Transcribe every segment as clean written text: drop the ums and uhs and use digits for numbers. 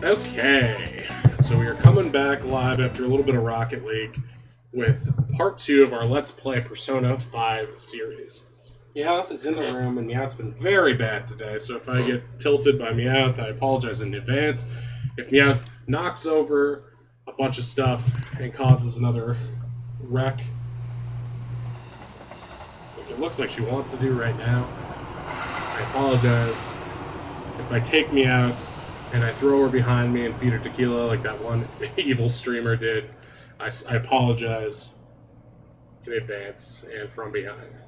Okay, so we are coming back live after a little bit of Rocket League with part 2 of our Let's Play Persona 5 series. Meowth is in the room, and Meowth's been very bad today, so if I get tilted by Meowth, I apologize in advance. If Meowth knocks over a bunch of stuff and causes another wreck, like it looks like she wants to do right now, I apologize. If I take Meowth and I throw her behind me and feed her tequila like that one evil streamer did, I apologize in advance and from behind.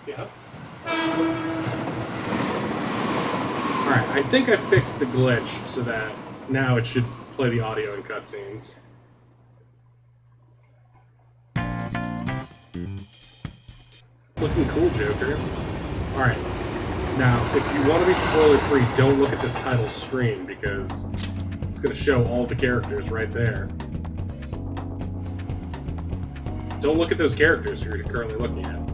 Yeah. Alright, I think I fixed the glitch so that now it should play the audio in cutscenes. Looking cool, Joker. Alright. Now, if you want to be spoiler-free, don't look at this title screen, because it's going to show all the characters right there. Don't look at those characters you're currently looking at.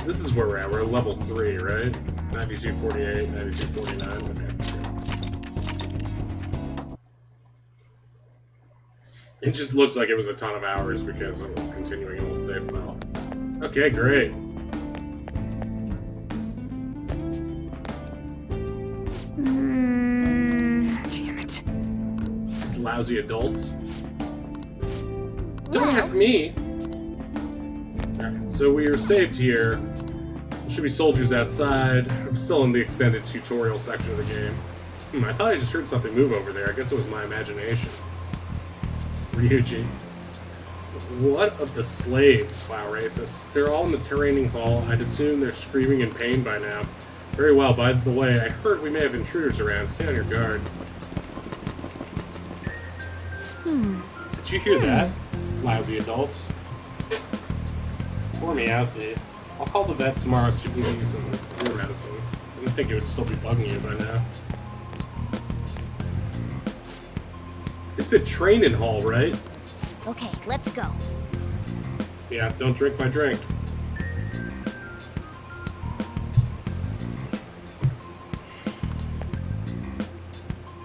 This is where we're at. We're at level 3, right? 9248, 9249. Okay. It just looks like it was a ton of hours because of continuing an old save file. Okay, great. Damn it. These lousy adults. Don't ask me! Alright, so we are saved here. There should be soldiers outside. I'm still in the extended tutorial section of the game. I thought I just heard something move over there. I guess it was my imagination. Ryuji. What of the slaves? Wow, racist. They're all in the training hall. I'd assume they're screaming in pain by now. Very well, by the way, I heard we may have intruders around. Stay on your guard. Did you hear that? Lousy adults. Pour me out, dude. I'll call the vet tomorrow so you can give you some ear medicine. I didn't think it would still be bugging you by now. It's a training hall, right? Okay, let's go. Yeah, don't drink my drink.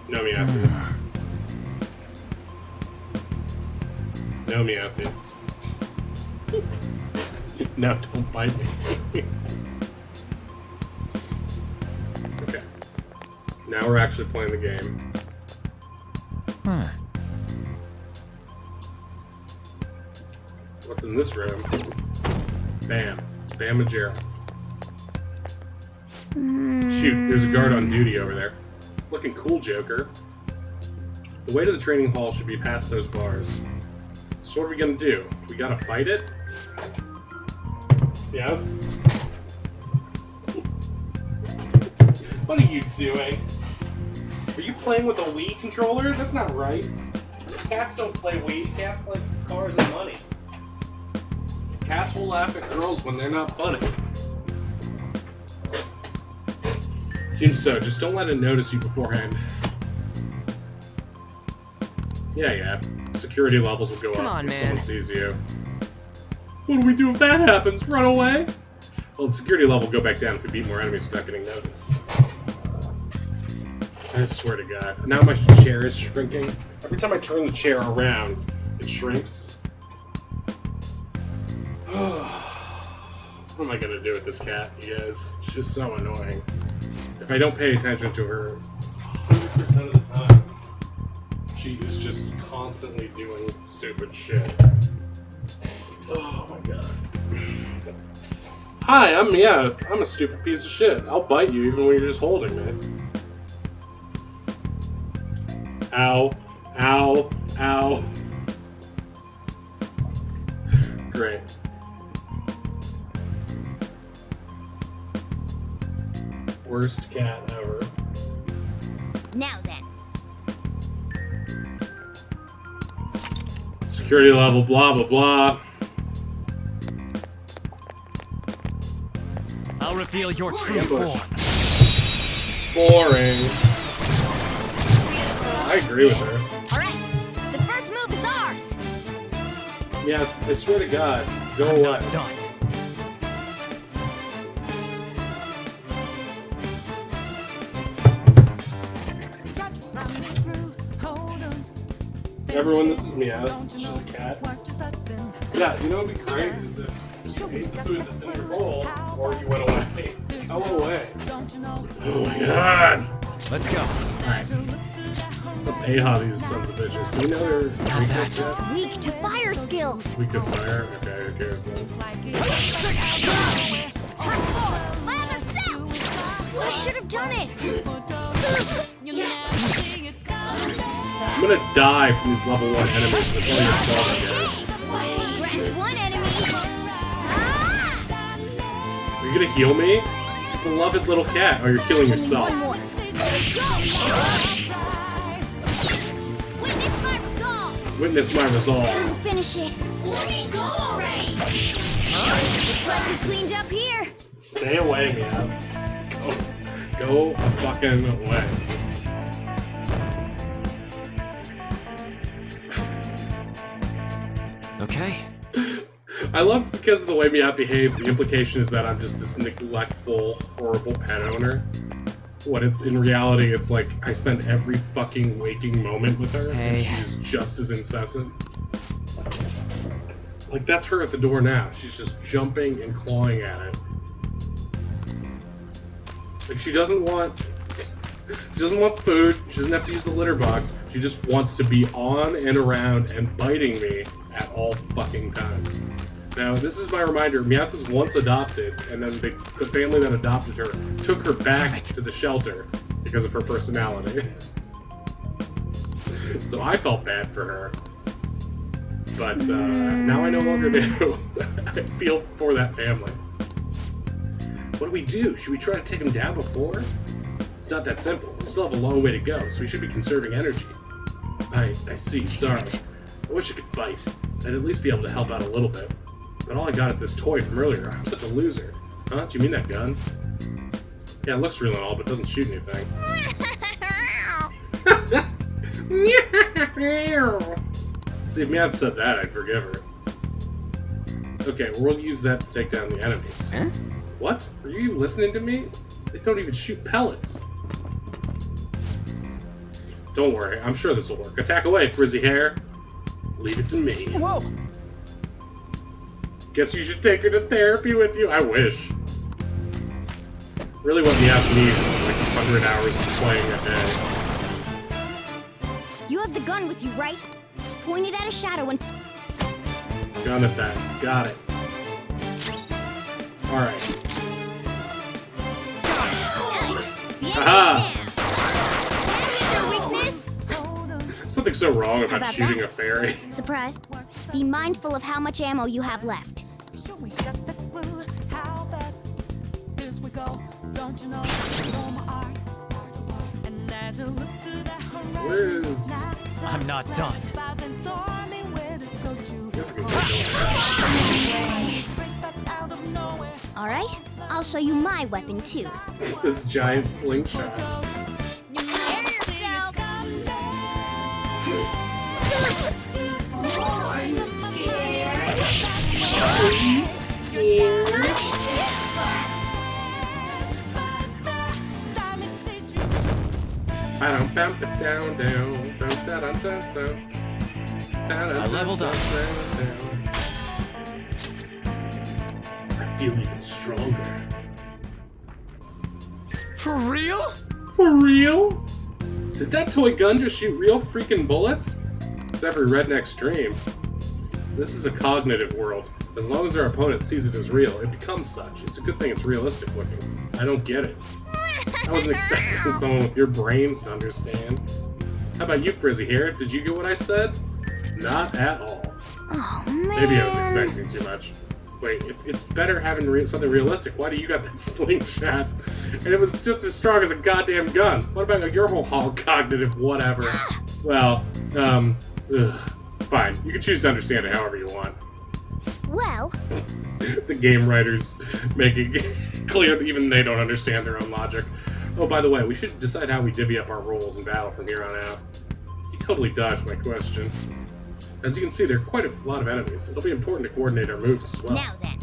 No, Meowth. No, Meowth. No, don't bite me. Okay. Now we're actually playing the game. What's in this room? Bam. Bam Majera. Shoot, there's a guard on duty over there. Looking cool, Joker. The way to the training hall should be past those bars. So what are we gonna do? We gotta fight it? Yeah? What are you doing? Are you playing with a Wii controller? That's not right. Cats don't play Wii. Cats like cars and money. Cats will laugh at girls when they're not funny. Seems so. Just don't let it notice you beforehand. Yeah. Security levels will go up if someone sees you. What do we do if that happens? Run away? Well, the security level will go back down if we beat more enemies without getting noticed. I swear to God. Now my chair is shrinking. Every time I turn the chair around, it shrinks. What am I gonna do with this cat, you guys? She's so annoying. If I don't pay attention to her 100% of the time, she is just constantly doing stupid shit. Oh my God. Hi, I'm Meowth. I'm a stupid piece of shit. I'll bite you even when you're just holding me. Ow. Ow. Ow. Great. Worst cat ever. Now then. Security level, blah, blah, blah. I'll reveal your true Ambush. form. Boring. I agree with her. Alright, the first move is ours! Yeah, I swear to God, go I'm away. not done. Everyone, this is Meowth. She's a cat. Yeah, you know what would be great is if you ate the food that's in your bowl, or you went away. Go away. Oh my God. Let's go. Alright. Let's AHA these sons of bitches. Do we know their weakness yet? It's weak to fire skills! Weak to fire? Okay, who cares then? Lather cell! I should have done it! I'm gonna die from these level 1 enemies. That's all your fault, I guess. Scratch one enemy! Ah! Are you gonna heal me? Beloved little cat. Oh, you're killing yourself. One more. Let's go! Witness my resolve! Witness my resolve. Finish it. Let me go already! Looks like we cleaned up here. Stay away, man. Go fucking away. Okay. I love because of the way Meowth behaves, the implication is that I'm just this neglectful, horrible pet owner. When it's in reality, it's like I spend every fucking waking moment with her, and Hey. she's just as incessant. Like, that's her at the door now. She's just jumping and clawing at it. Like, she doesn't want food. She doesn't have to use the litter box. She just wants to be on and around and biting me at all fucking times. Now, this is my reminder. Meowth was once adopted, and then the family that adopted her took her back to the shelter because of her personality. So I felt bad for her. But now I no longer do. I feel for that family. What do we do? Should we try to take him down before? It's not that simple. We still have a long way to go, so we should be conserving energy. I see. Sorry. I wish I could fight. I'd at least be able to help out a little bit. But all I got is this toy from earlier. I'm such a loser. Huh? Do you mean that gun? Yeah, it looks real and all, but it doesn't shoot anything. See, if Meowth said that, I'd forgive her. Okay, well, we'll use that to take down the enemies. Huh? What? Are you listening to me? They don't even shoot pellets. Don't worry, I'm sure this will work. Attack away, frizzy hair. Leave it to me. Whoa! Guess you should take her to therapy with you. I wish. Really what Meowth needs is like 100 hours of playing a day. You have the gun with you, right? Point it at a shadow and... Gun attacks. Got it. Alright. Aha! Something so wrong about about shooting that? a fairy. Surprise. Be mindful of how much ammo you have left. Where is... I'm not done. I guess I can go Alright? I'll show you my weapon too. this giant slingshot. Prepare yourself! Please? I leveled up. I feel even stronger. For real? For real? Did that toy gun just shoot real freaking bullets? It's every redneck's dream. This is a cognitive world. As long as our opponent sees it as real, it becomes such. It's a good thing it's realistic looking. I don't get it. I wasn't expecting someone with your brains to understand. How about you, Frizzy hair? Did you get what I said? Not at all. Oh, man. Maybe I was expecting too much. Wait, if it's better having something realistic, why do you got that slingshot? And it was just as strong as a goddamn gun. What about your whole cognitive whatever? Well, fine. You can choose to understand it however you want. Well, The game writers making clear that even they don't understand their own logic. Oh, by the way, we should decide how we divvy up our roles in battle from here on out. totally dodged my question. As you can see, there are quite a lot of enemies. It'll be important to coordinate our moves as well. Now then.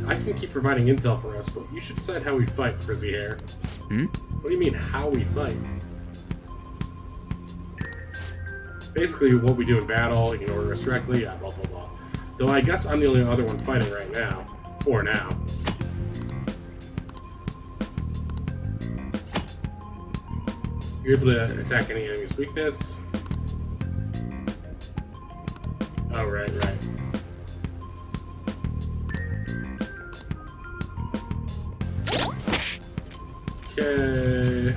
I can keep providing intel for us, but you should decide how we fight, Frizzy Hair. What do you mean, how we fight? Basically, what we do in battle, you can order us directly, yeah, blah, blah, blah. Though I guess I'm the only other one fighting right now. For now. You're able to attack any enemy's weakness. Oh, right. Okay.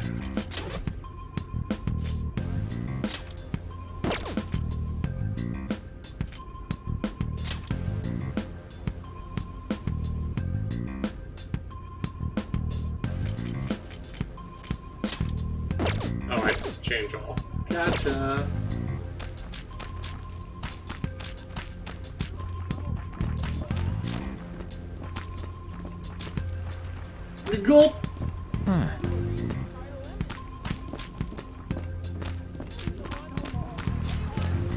Oh, I see. Change all. Gotcha. Gulp.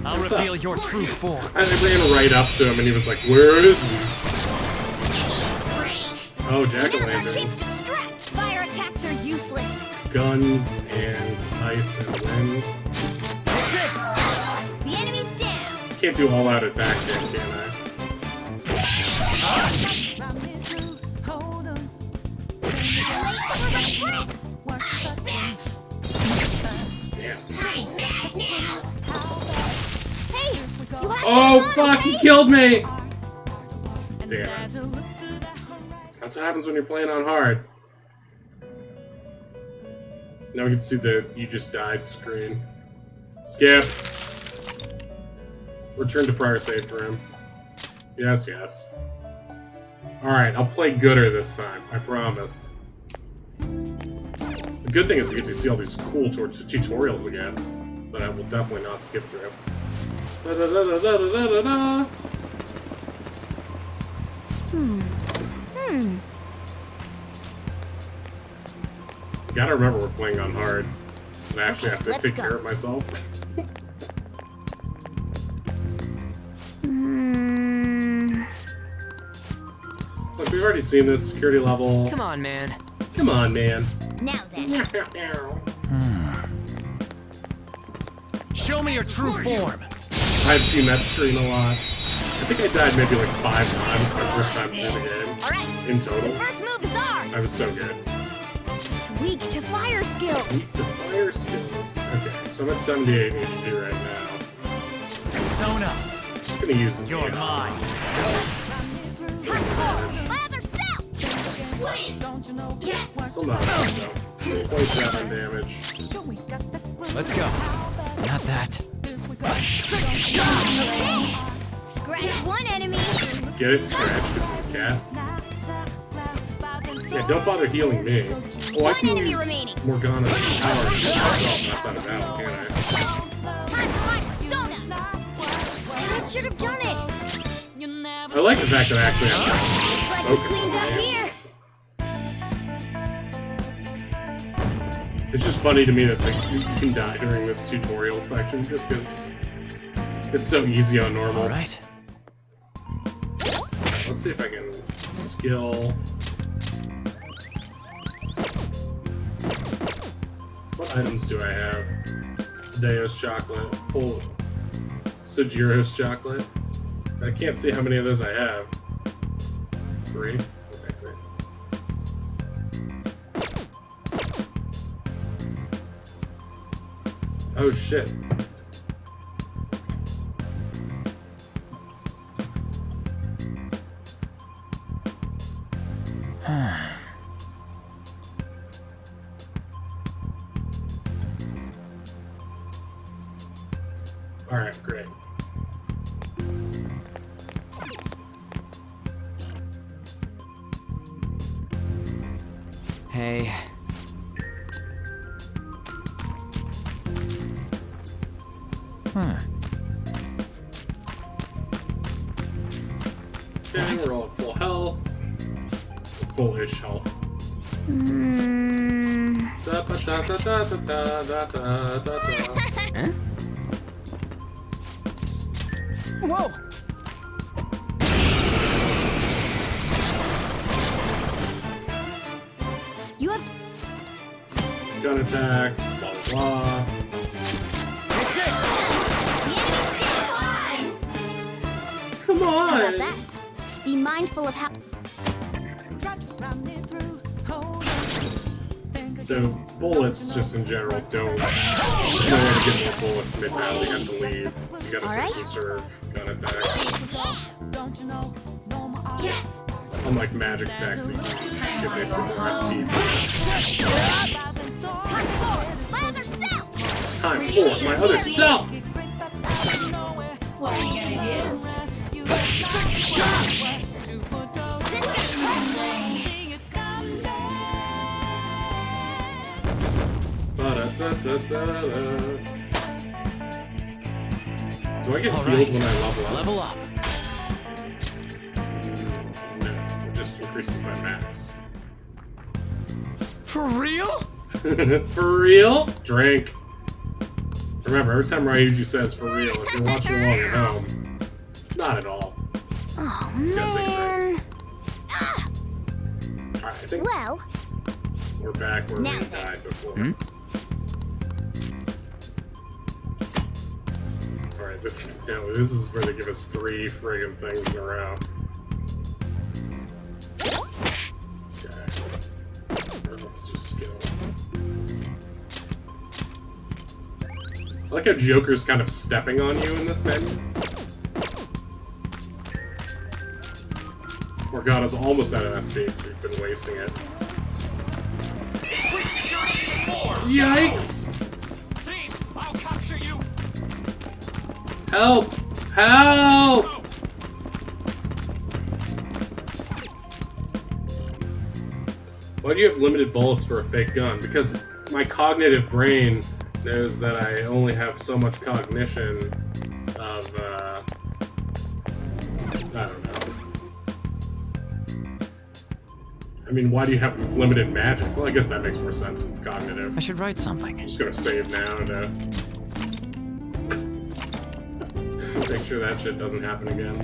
I'll What's reveal up? your true form. I ran right up to him and he was like, "Where is he?" Oh, Now's our chance jack-o'-lanterns. to stretch. Fire attacks are useless. Guns and ice and wind. The enemy's down. Can't do all-out attack then, can I? Damn. Hey, you have Oh, fuck, he killed me! Damn it. That's what happens when you're playing on hard. Now we can see the "you just died" screen. Skip. Return to prior save frame. Yes. Alright, I'll play gooder this time. I promise. The good thing is we get to see all these cool tutorials again. But I will definitely not skip through. Da-da-da-da-da-da-da-da. Gotta remember we're playing on hard. And I actually have to let's take go. care of myself. Look, we've already seen this security level. Come on, man. Come on, man. Now then. Show me your true form. I've seen that screen a lot. I think I died maybe like 5 times my first time through the game. Alright. In The total. first move is ours. I was so good. It's weak to fire skills. The fire skills. Okay, so I'm at 78 HP right now. Persona. I'm gonna use You're the, mine. My other self. Still not enough though. 27 damage. Let's go. Not that. Okay. Scratch one enemy. Get it, Scratch, because it's a cat. Yeah, don't bother healing me. Oh, I One can enemy use remaining. Morgana's power to heal myself outside of battle, can't I? Time for my persona. That should have done it. I like the fact that I actually have Looks like we focus cleaned on up it. here. It's just funny to me that you can die during this tutorial section just because it's so easy on normal. Alright. Let's see if I can skill. What items do I have? Sedeo's chocolate, full Sujiro's chocolate. I can't see how many of those I have. 3? Okay, great. Oh shit. Alright, great. Hey. Okay, we're all at full health. Full-ish health. Da, da, da, da, da, da, da, da, da, da. Whoa! You have Gun attacks, blah blah blah. Come How about on! that? Be mindful of how. So, bullets, just in general, don't. There's no way to get more bullets mid-battle, you have to leave. So you gotta sort of Alright. conserve gun attacks. Unlike magic attacks, that you get basically more SP. My other self! It's time for my other self! What are you gonna do? Ba-da-da-da-da-da. Do I get All healed right. when I level up? Level up. No, it just increases my max. For real? For real? Drink. Remember, every time Ryuji says for real, if you're watching along at home, not at all. Oh, Gotta take a man. Alright, I think Well, we're back where Now we then. died before. Alright, this is where they give us 3 friggin' things in a row. Okay. Let's do skill. I like how Joker's kind of stepping on you in this menu. Morgana's almost out of SP, so we've been wasting it. Yikes! Please, I'll capture you. Help! Help! Why do you have limited bullets for a fake gun? Because my cognitive brain knows that I only have so much cognition of, I don't know. I mean, why do you have limited magic? Well, I guess that makes more sense if it's cognitive. I should write something. I'm just gonna save now to make sure that shit doesn't happen again.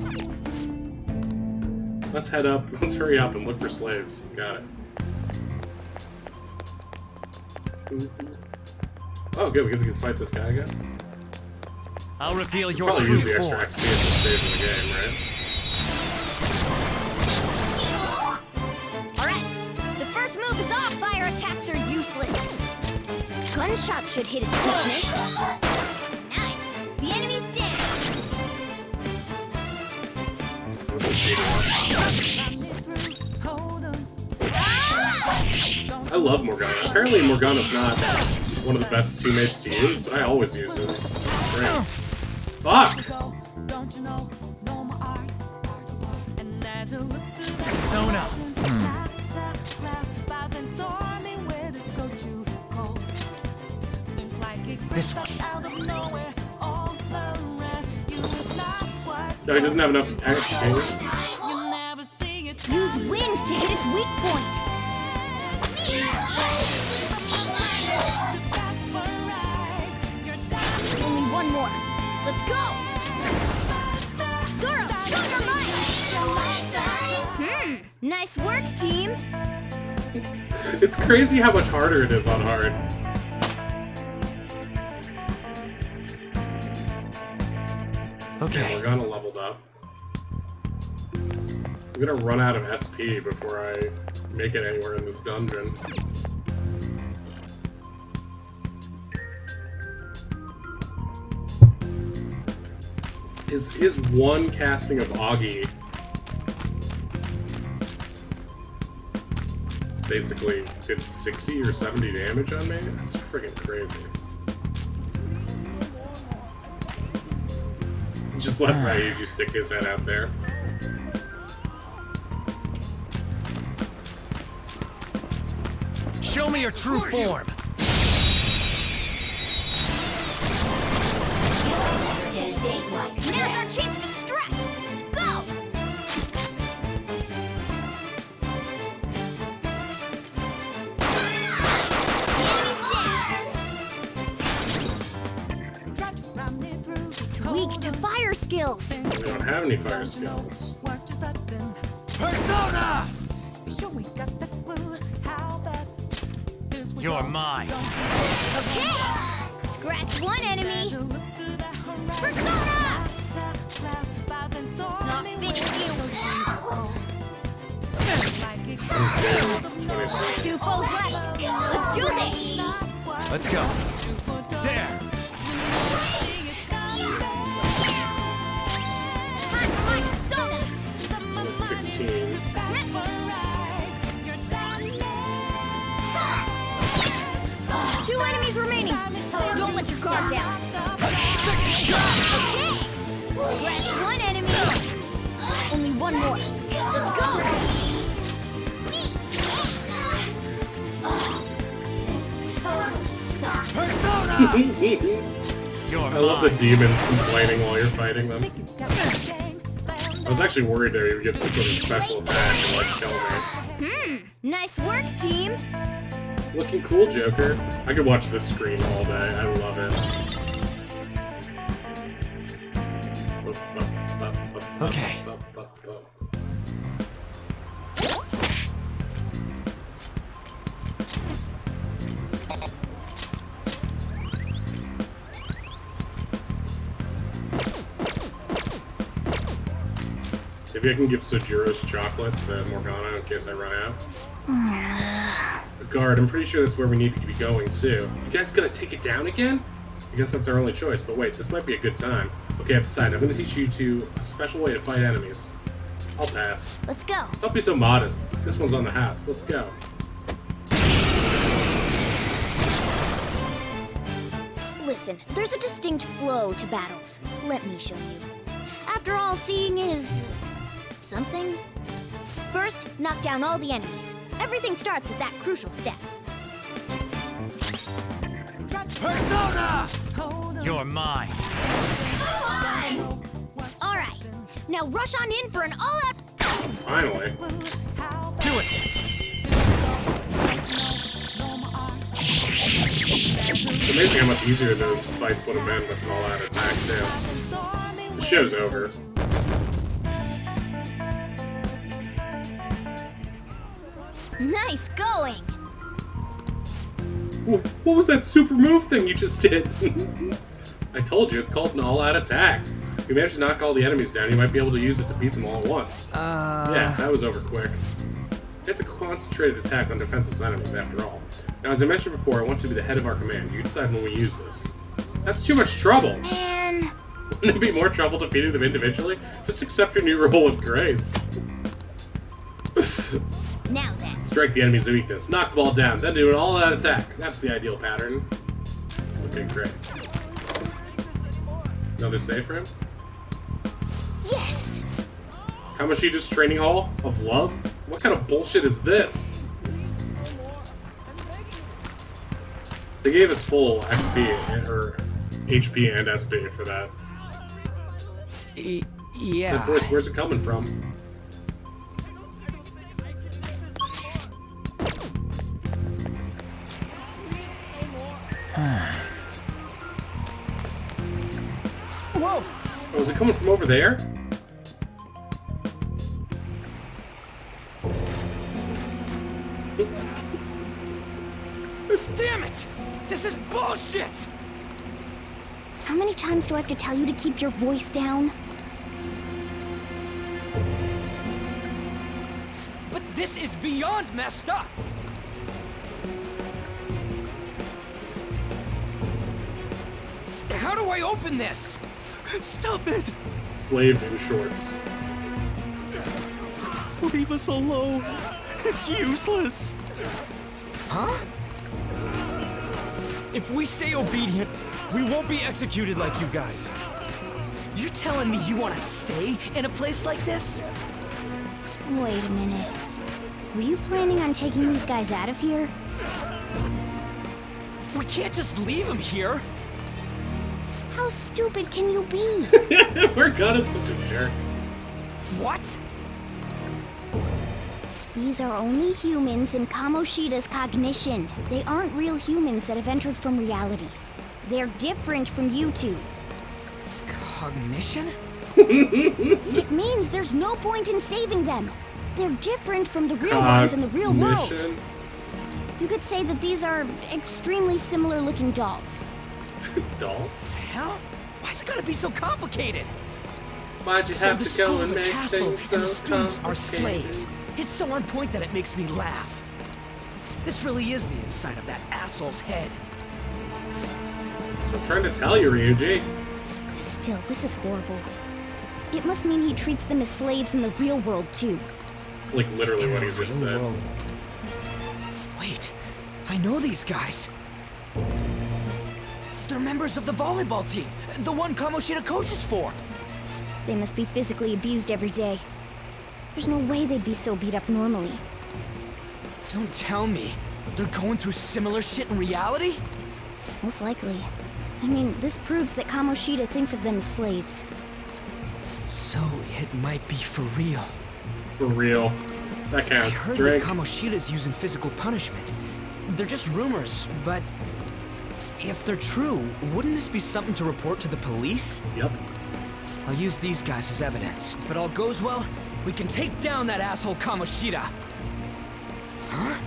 Let's head up. Let's hurry up and look for slaves. Got it. Oh, good. We get to fight this guy again. I'll reveal your Probably true use the extra form. XP at this stage of the game, right? alright. The first move is off. Fire attacks are useless. Gunshot should hit its weakness. Nice. The enemy's dead. I love Morgana. Apparently Morgana's not one of the best teammates to use, but I always use her. Great. Fuck! Persona. This one. No, he doesn't have enough XP. Use wind to hit its weak point. Only one more. Let's go. Zoro, show your might. Nice work, team. It's crazy how much harder it is on hard. Okay. Morgana leveled up. I'm gonna run out of SP before I make it anywhere in this dungeon. His one casting of Augie basically did 60 or 70 damage on me? That's freaking crazy. Just let Ryuji stick his head out there. Show me your true form. Now's our chance to strike. Go. It's weak. weak to fire skills. We don't have any fire skills. Persona! You're mine. Okay. Scratch one enemy. Persona! Not finished you. 23. 2 foes left. Let's do this. Let's go. There. Time for my persona. 16. Two enemies remaining. Don't let your guard down. Okay. Scratch one enemy. Only one more. Let's go. Persona! You're I love the mine. demons complaining while you're fighting them. I was actually worried there he would get some sort of special attack and like kill me. Nice work, team. Looking cool, Joker. I could watch this screen all day. I love it. Okay. Maybe I can give Sojiro's chocolate to Morgana in case I run out. Guard, I'm pretty sure that's where we need to be going too. You guys gonna take it down again? I guess that's our only choice, but wait, this might be a good time. Okay, I've decided. I'm gonna teach you two a special way to fight enemies. I'll pass. Let's go. Don't be so modest. This one's on the house. Let's go. Listen, there's a distinct flow to battles. Let me show you. After all, seeing is... something. First, knock down all the enemies. Everything starts at that crucial step. Persona! You're mine. Alright, now rush on in for an all-out... Finally. Do it! It's amazing how much easier those fights would have been with an all-out attack, too. The show's over. Nice going! What was that super move thing you just did? I told you, it's called an all-out attack. If you manage to knock all the enemies down, you might be able to use it to beat them all at once. Yeah, that was over quick. It's a concentrated attack on defenseless enemies, after all. Now, as I mentioned before, I want you to be the head of our command. You decide when we use this. That's too much trouble! Man... Wouldn't it be more trouble defeating them individually? Just accept your new role with grace. Now then. Strike the enemy's weakness, knock the ball down, then do an all-out attack. That's the ideal pattern. Okay, great. Another save for him? Yes! Kamoshida's training hall of love? What kind of bullshit is this? They gave us full XP, or HP and SP for that. Yeah. Of course, where's it coming from? Whoa! Oh, is it coming from over there? Damn it! This is bullshit! How many times do I have to tell you to keep your voice down? But this is beyond messed up! How do I open this? Stop it! Slave in shorts. Leave us alone. It's useless. Huh? If we stay obedient, we won't be executed like you guys. You telling me you want to stay in a place like this? Wait a minute. Were you planning on taking these guys out of here? We can't just leave them here. How stupid can you be? Morgana's such a jerk. What? These are only humans in Kamoshida's cognition. They aren't real humans that have entered from reality. They're different from you two. Cognition? It means there's no point in saving them. They're different from the real ones in the real world. Cognition? You could say that these are extremely similar looking dolls. Dolls? The hell? Why's it gotta be so complicated? Why'd you So have the to go school's and a make castle, things so and the students are complicated? slaves. It's so on point that it makes me laugh. This really is the inside of that asshole's head. That's what I'm trying to tell you, Ryuji. Still, this is horrible. It must mean he treats them as slaves in the real world, too. It's like literally In what the he just real said. world. Wait, I know these guys. They're members of the volleyball team, the one Kamoshida coaches for. They must be physically abused every day. There's no way they'd be so beat up normally. Don't tell me. They're going through similar shit in reality? Most likely. I mean, this proves that Kamoshida thinks of them as slaves. So it might be for real. For real. That I counts. heard Drink. that Kamoshida's using physical punishment. They're just rumors, but if they're true, wouldn't this be something to report to the police? Yep. I'll use these guys as evidence. If it all goes well, we can take down that asshole Kamoshida. Huh?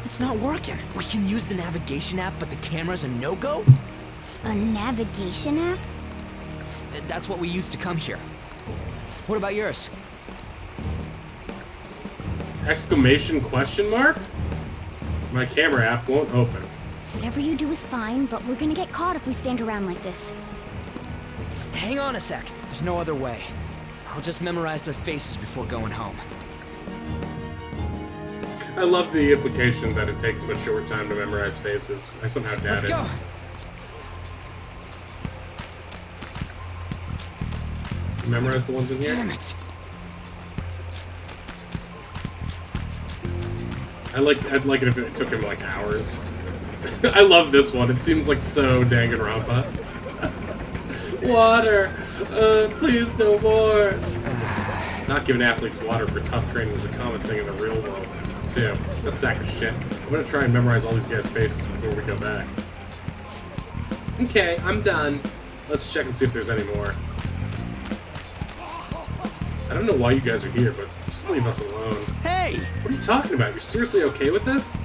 It's not working. We can use the navigation app, but the camera's a no-go? A navigation app? That's what we used to come here. What about yours? Exclamation question mark? My camera app won't open. Whatever you do is fine, but we're gonna get caught if we stand around like this. Hang on a sec. There's no other way. I'll just memorize their faces before going home. I love the implication that it takes him a short time to memorize faces. I somehow doubt Let's it. go! You memorize the ones in here? Damn it! I'd like it if it took him like hours. I love this one. It seems like so Danganronpa. Water! Please no more! Not giving athletes water for tough training is a common thing in the real world, too. That sack of shit. I'm gonna try and memorize all these guys' faces before we go back. Okay, I'm done. Let's check and see if there's any more. I don't know why you guys are here, but just leave us alone. Hey! What are you talking about? You're seriously okay with this?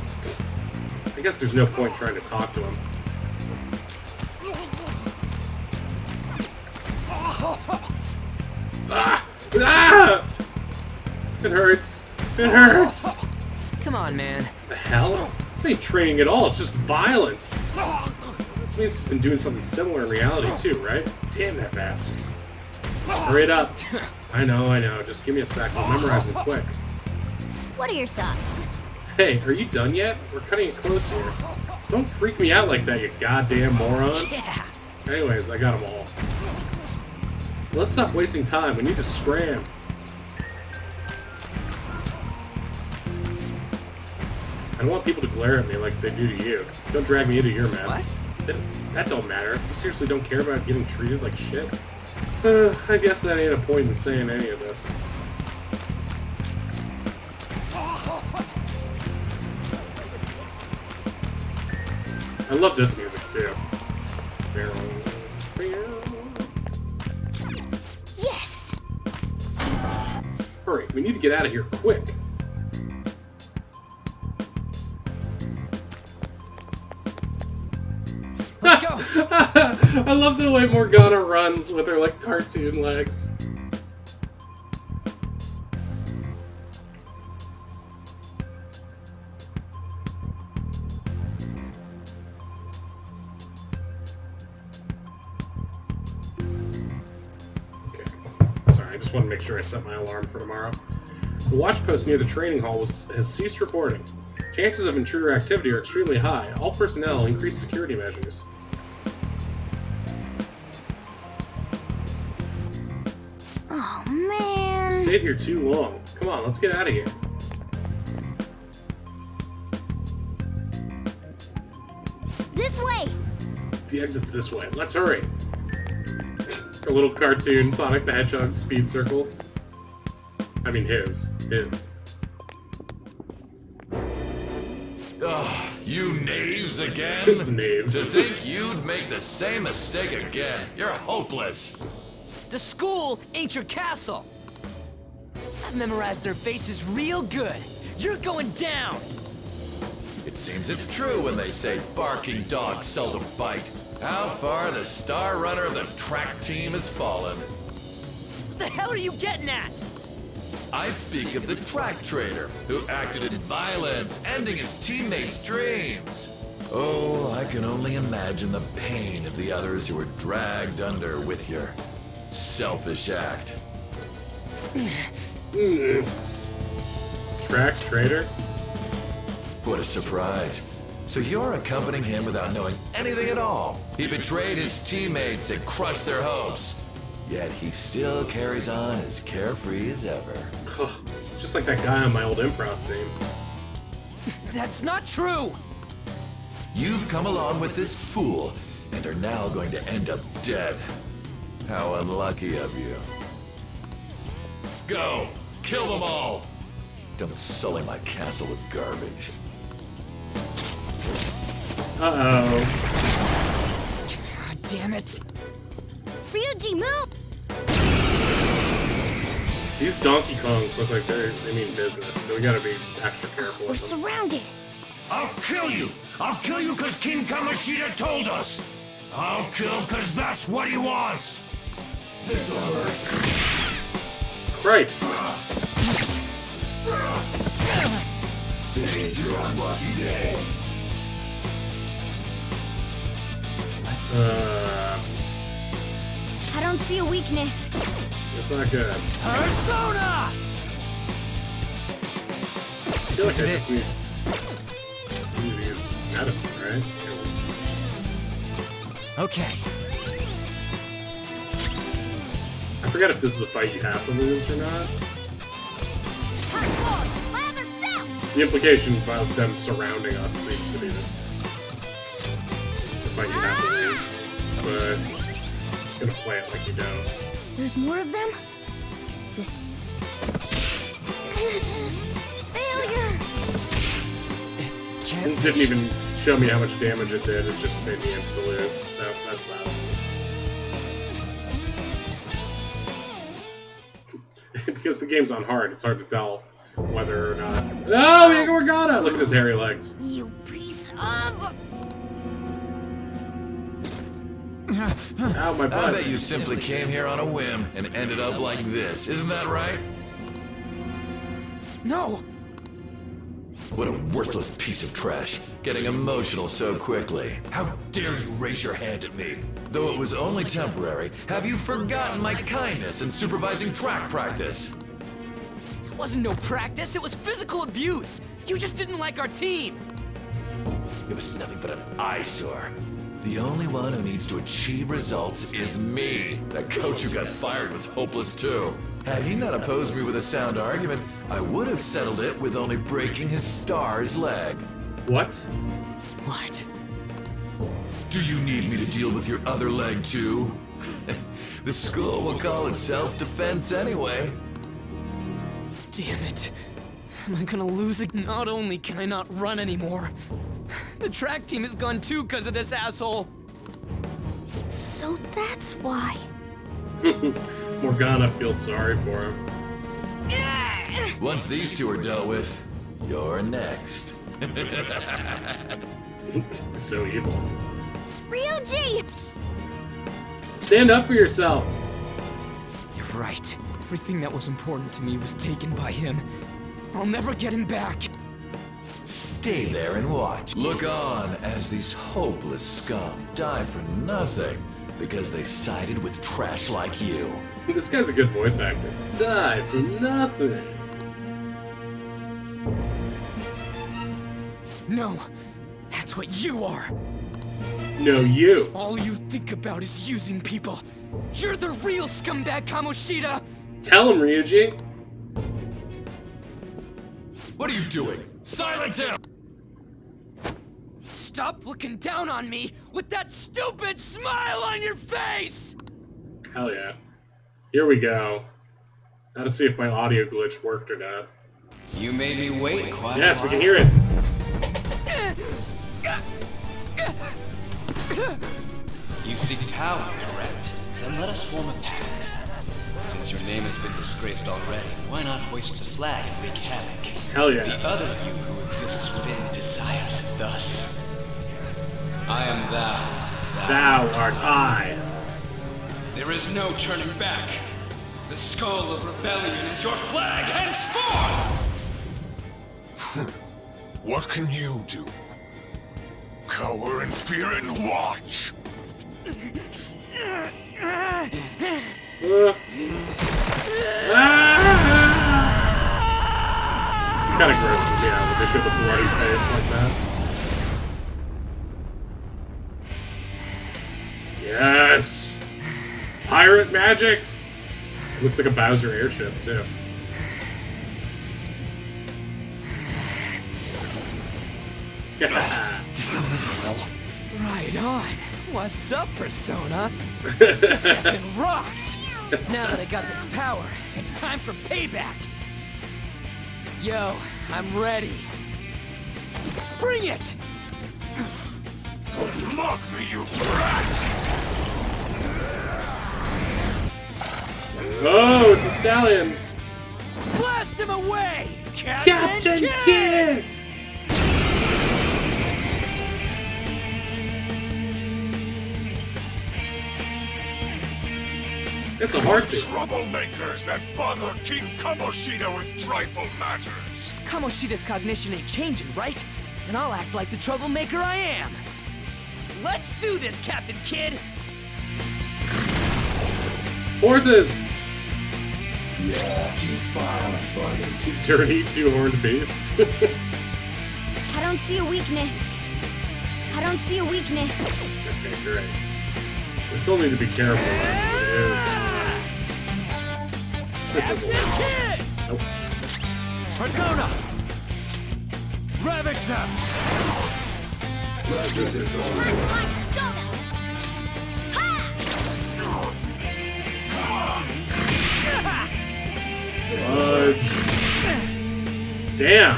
I guess there's no point trying to talk to him. Ah! Ah! It hurts. It hurts. Come on, man. The hell? This ain't training at all. It's just violence. This means he's been doing something similar in reality too, right? Damn that bastard. Hurry it up. I know. Just give me a sec. I'll memorize them quick. What are your thoughts? Hey, are you done yet? We're cutting it close here. Don't freak me out like that, you goddamn moron. Yeah! Anyways, I got them all. Let's stop wasting time. We need to scram. I don't want people to glare at me like they do to you. Don't drag me into your mess. That don't matter. You seriously don't care about getting treated like shit? I guess that ain't a point in saying any of this. I love this music too. Yes! Hurry, we need to get out of here quick. Let's go! I love the way Morgana runs with her like cartoon legs. Sorry, I just want to make sure I set my alarm for tomorrow. The watch post near the training hall has ceased reporting. Chances of intruder activity are extremely high. All personnel increase security measures. Oh, man. Stayed here too long. Come on, let's get out of here. This way! The exit's this way. Let's hurry. A little cartoon Sonic the Hedgehog speed circles. I mean his. Ugh, you knaves again? Knaves. To think you'd make the same mistake again. You're hopeless. The school ain't your castle. I've memorized their faces real good. You're going down. It seems it's true when they say barking dogs seldom bite. How far the star runner of the track team has fallen. What the hell are you getting at? I speak of the track trader who acted in violence, ending his teammates' dreams. Oh, I can only imagine the pain of the others who were dragged under with your selfish act. Track trader? What a surprise. So you're accompanying him without knowing anything at all. He betrayed his teammates and crushed their hopes. Yet he still carries on as carefree as ever. Just like that guy on my old improv team. That's not true. You've come along with this fool and are now going to end up dead. How unlucky of you. Go! Kill them all! Don't sully my castle with garbage. Uh-oh. God damn it. Ryuji, move! These Donkey Kongs look like they mean business, so we gotta be extra careful We're with them. surrounded. I'll kill you! I'll kill you because King Kamoshida told us! I'll kill because that's what he wants! This'll hurt. Cripes. Today's your unlucky day. I don't see a weakness. It's not good. Persona! I feel like I just need to use medicine, right? Okay. I forget if this is a fight you have to lose or not. Lather cell! The implication about them surrounding us seems to be that it's a fight you have to lose, but I'm gonna play it like you don't. There's more of them? This... Failure! It didn't even show me how much damage it did, it just made me insta-lose, so that's that. Because the game's on hard, it's hard to tell whether or not... Oh, Mega Morgana! Look at his hairy legs. You piece of... Ow, my I butt. bet you simply came here on a whim and ended up like this, isn't that right? No! What a worthless piece of trash, getting emotional so quickly. How dare you raise your hand at me? Though it was only temporary, have you forgotten my kindness in supervising track practice? It wasn't no practice, it was physical abuse! You just didn't like our team! It was nothing but an eyesore. The only one who needs to achieve results is me. That coach who got fired was hopeless too. Had he not opposed me with a sound argument, I would have settled it with only breaking his star's leg. What? What? Do you need me to deal with your other leg too? The school will call it self-defense anyway. Damn it. Am I gonna lose it? Not only can I not run anymore, the track team is gone too because of this asshole. So that's why. Morgana feels sorry for him. Once these two are dealt with, you're next. So evil. Ryuji! Stand up for yourself! You're right. Everything that was important to me was taken by him. I'll never get him back. Stay there and watch. Look on as these hopeless scum die for nothing because they sided with trash like you. This guy's a good voice actor. Die for nothing. No, that's what you are. No, you. All you think about is using people. You're the real scumbag, Kamoshida! Tell him, Ryuji. What are you doing? Silence him! Stop looking down on me with that stupid smile on your face! Hell yeah. Here we go. Now to see if my audio glitch worked or not. You made me wait quite Yes, a we while. can hear it. You seek power, correct? Then let us form a pact. Since your name has been disgraced already, why not hoist the flag and wreak havoc? Hell yeah. The other you who exists within desires it thus. I am thou. Thou art I. There is no turning back. The skull of rebellion is your flag henceforth! What can you do? Cower in fear and watch! Kind of grosses me out when they show the bloody face like that. Yes! Pirate magics! Looks like a Bowser airship, too. This goes well. Right on. What's up, Persona? This second rocks. Now that I got this power, it's time for payback. Yo, I'm ready. Bring it! Don't mock me, you brat! Oh, it's a stallion! Blast him away, Captain Kidd! Kidd! It's a horsey. Troublemakers that bother King Kamoshida with trifle matters. Kamoshida's cognition ain't changing, right? And I'll act like the troublemaker I am. Let's do this, Captain Kidd! Horses! Yeah, he's fine, buddy. Dirty two-horned beast. I don't see a weakness. I don't see a weakness. Okay, great. We still need to be careful because it is. Sit this Captain one. Kidd! Nope. Persona! Ravage them! First light persona! Ha! Fudge. Damn!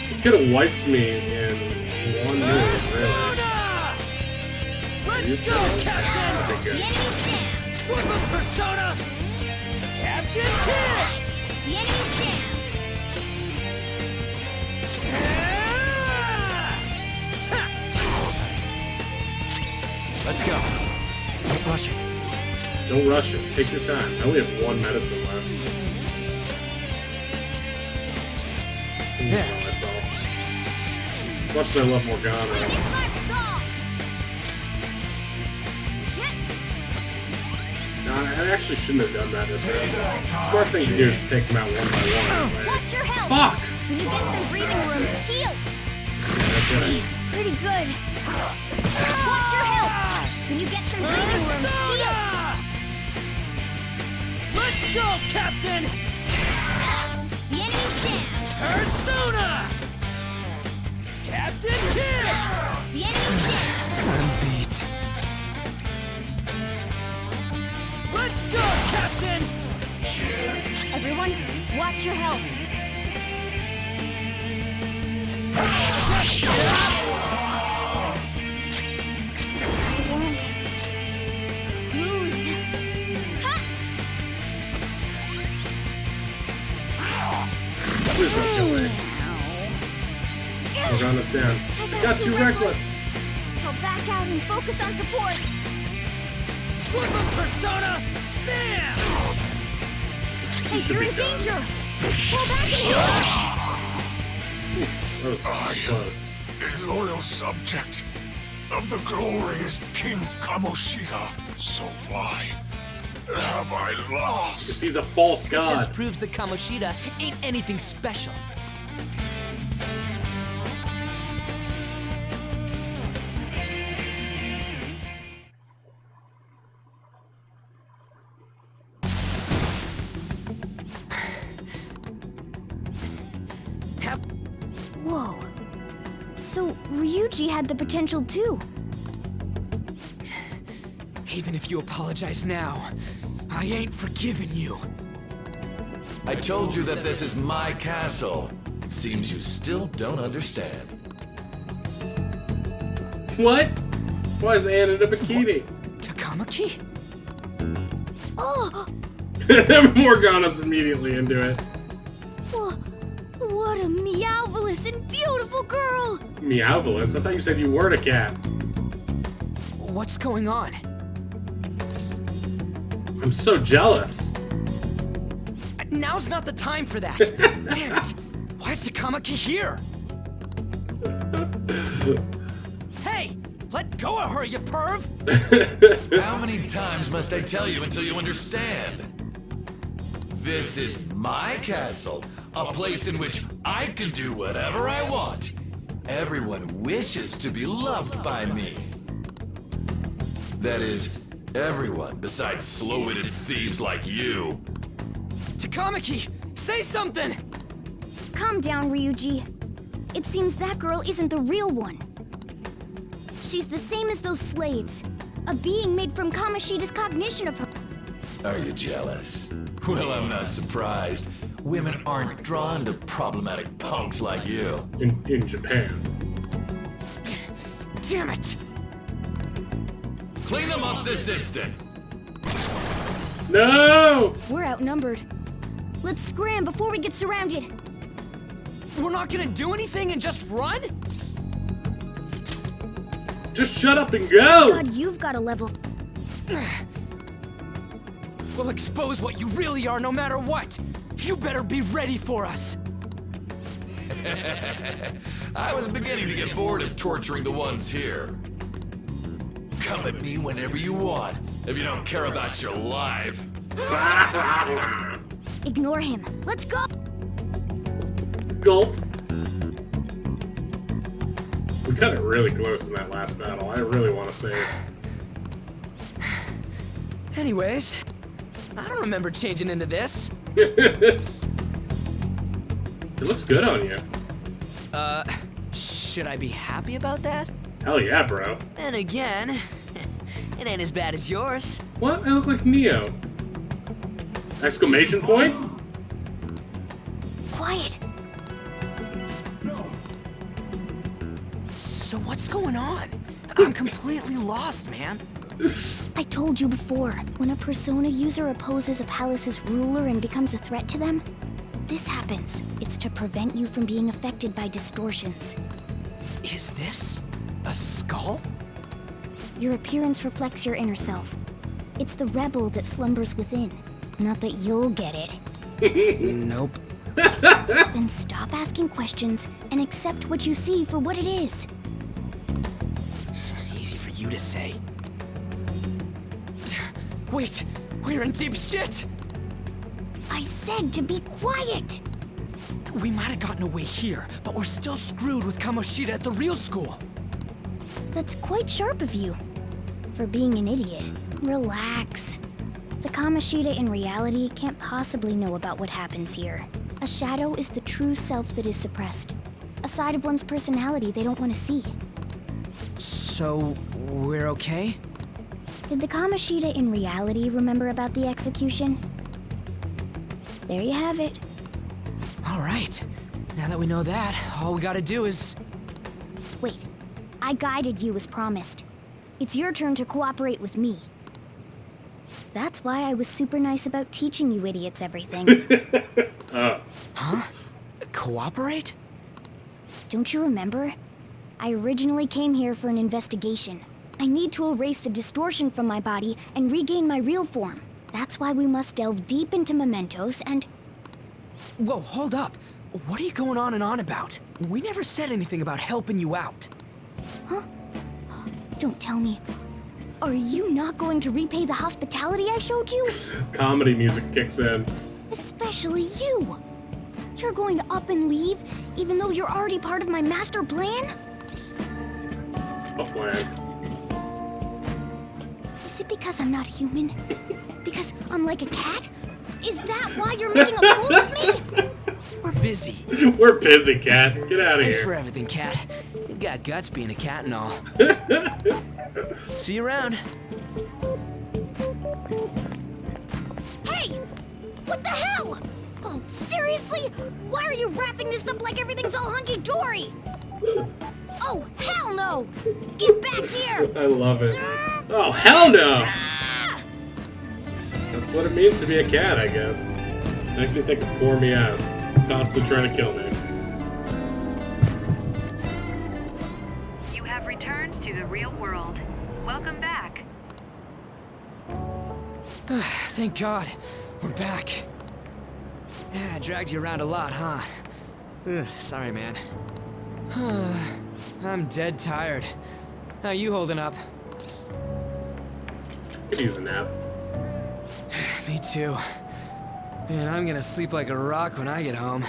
He could have wiped me in one move, really. Let's go, Captain! Okay, The good. enemy's down! Flip of Persona! Captain Kidd! The enemy's down! Let's go. Don't rush it. Don't rush it. Take your time. I only have one medicine left. I'm just on myself. As much as I love Morgana. It's my resolve! No, I actually shouldn't have done that this round. The smart thing to do is take them out one by one. Anyway. Watch your health! Fuck! When you get some breathing room, heal! Yeah, no kidding. Pretty good. Watch your health! When you get some breathing room, heal! Let's go, Captain! The enemy's down! Persona! Captain Kidd! The enemy's down! I'm beat. Let's go, Captain! Everyone, watch your health! I won't lose. Ha! Please don't kill me. Morgana's down. I got too reckless. I'll back out and focus on support. Flip of Persona! Bam! Hey, should you're be in done. danger! Pull back and heal! That was close. A loyal subject of the glorious King Kamoshida. So why have I lost? Because he's a false It god. just proves that Kamoshida ain't anything special. Whoa. So, Ryuji had the potential too. Even if you apologize now, I ain't forgiving you. I told you that this is my castle. Seems you still don't understand. What? Why is Anne in a bikini? Takamaki? Morgana's immediately into it. What a meowvelous and beautiful girl! Meowvelous? I thought you said you weren't a cat. What's going on? I'm so jealous. Now's not the time for that. Damn it! Why is Takamaki here? Hey! Let go of her, you perv! How many times must I tell you until you understand? This is my castle, a place in which I can do whatever I want. Everyone wishes to be loved by me. That is, everyone besides slow-witted thieves like you. Takamaki! Say something! Calm down, Ryuji. It seems that girl isn't the real one. She's the same as those slaves. A being made from Kamoshida's cognition of her. Are you jealous? Well, I'm not surprised. Women aren't drawn to problematic punks like you. In Japan. Damn it! Clean them up this instant! No! We're outnumbered. Let's scram before we get surrounded. We're not gonna do anything and just run? Just shut up and go! God, you've got a level. We'll expose what you really are no matter what! You better be ready for us! I was beginning to get bored of torturing the ones here. Come at me whenever you want, if you don't care about your life. Ignore him. Let's go! Gulp. We got it really close in that last battle. I really want to say it. Anyways, I don't remember changing into this. It looks good on you. Should I be happy about that? Hell yeah, bro. Then again, it ain't as bad as yours. What? I look like Neo. Exclamation point? Quiet. So what's going on? I'm completely lost, man. I told you before, when a Persona user opposes a palace's ruler and becomes a threat to them, this happens. It's to prevent you from being affected by distortions. Is this a skull? Your appearance reflects your inner self. It's the rebel that slumbers within. Not that you'll get it. Nope. Then stop asking questions and accept what you see for what it is. Easy for you to say. Wait, we're in deep shit! I said to be quiet! We might have gotten away here, but we're still screwed with Kamoshida at the real school. That's quite sharp of you. For being an idiot. Relax. The Kamoshida in reality can't possibly know about what happens here. A shadow is the true self that is suppressed. A side of one's personality they don't want to see. So, we're okay? Did the Kamoshida in reality remember about the execution? There you have it. Alright. Now that we know that, all we gotta do is... Wait. I guided you as promised. It's your turn to cooperate with me. That's why I was super nice about teaching you idiots everything. Huh? Cooperate? Don't you remember? I originally came here for an investigation. I need to erase the distortion from my body and regain my real form. That's why we must delve deep into mementos and... Whoa, hold up. What are you going on and on about? We never said anything about helping you out. Huh? Don't tell me. Are you not going to repay the hospitality I showed you? Comedy music kicks in. Especially you! You're going to up and leave, even though you're already part of my master plan? What plan? Is it because I'm not human? Because I'm like a cat? Is that why you're making a fool of me? We're busy. We're busy, cat. Get out of Thanks here. for everything, Cat. You've got guts being a cat and all. See you around. Hey! What the hell? Oh, seriously? Why are you wrapping this up like everything's all hunky-dory? Oh, hell no! Get back here! I love it. Oh, hell no! Ah! That's what it means to be a cat, I guess. Makes me think of poor Meowth, constantly trying to kill me. You have returned to the real world. Welcome back. Thank God. We're back. Yeah, I dragged you around a lot, huh? Sorry, man. I'm dead tired. How you holding up? Could use a nap. Me too. And I'm gonna sleep like a rock when I get home.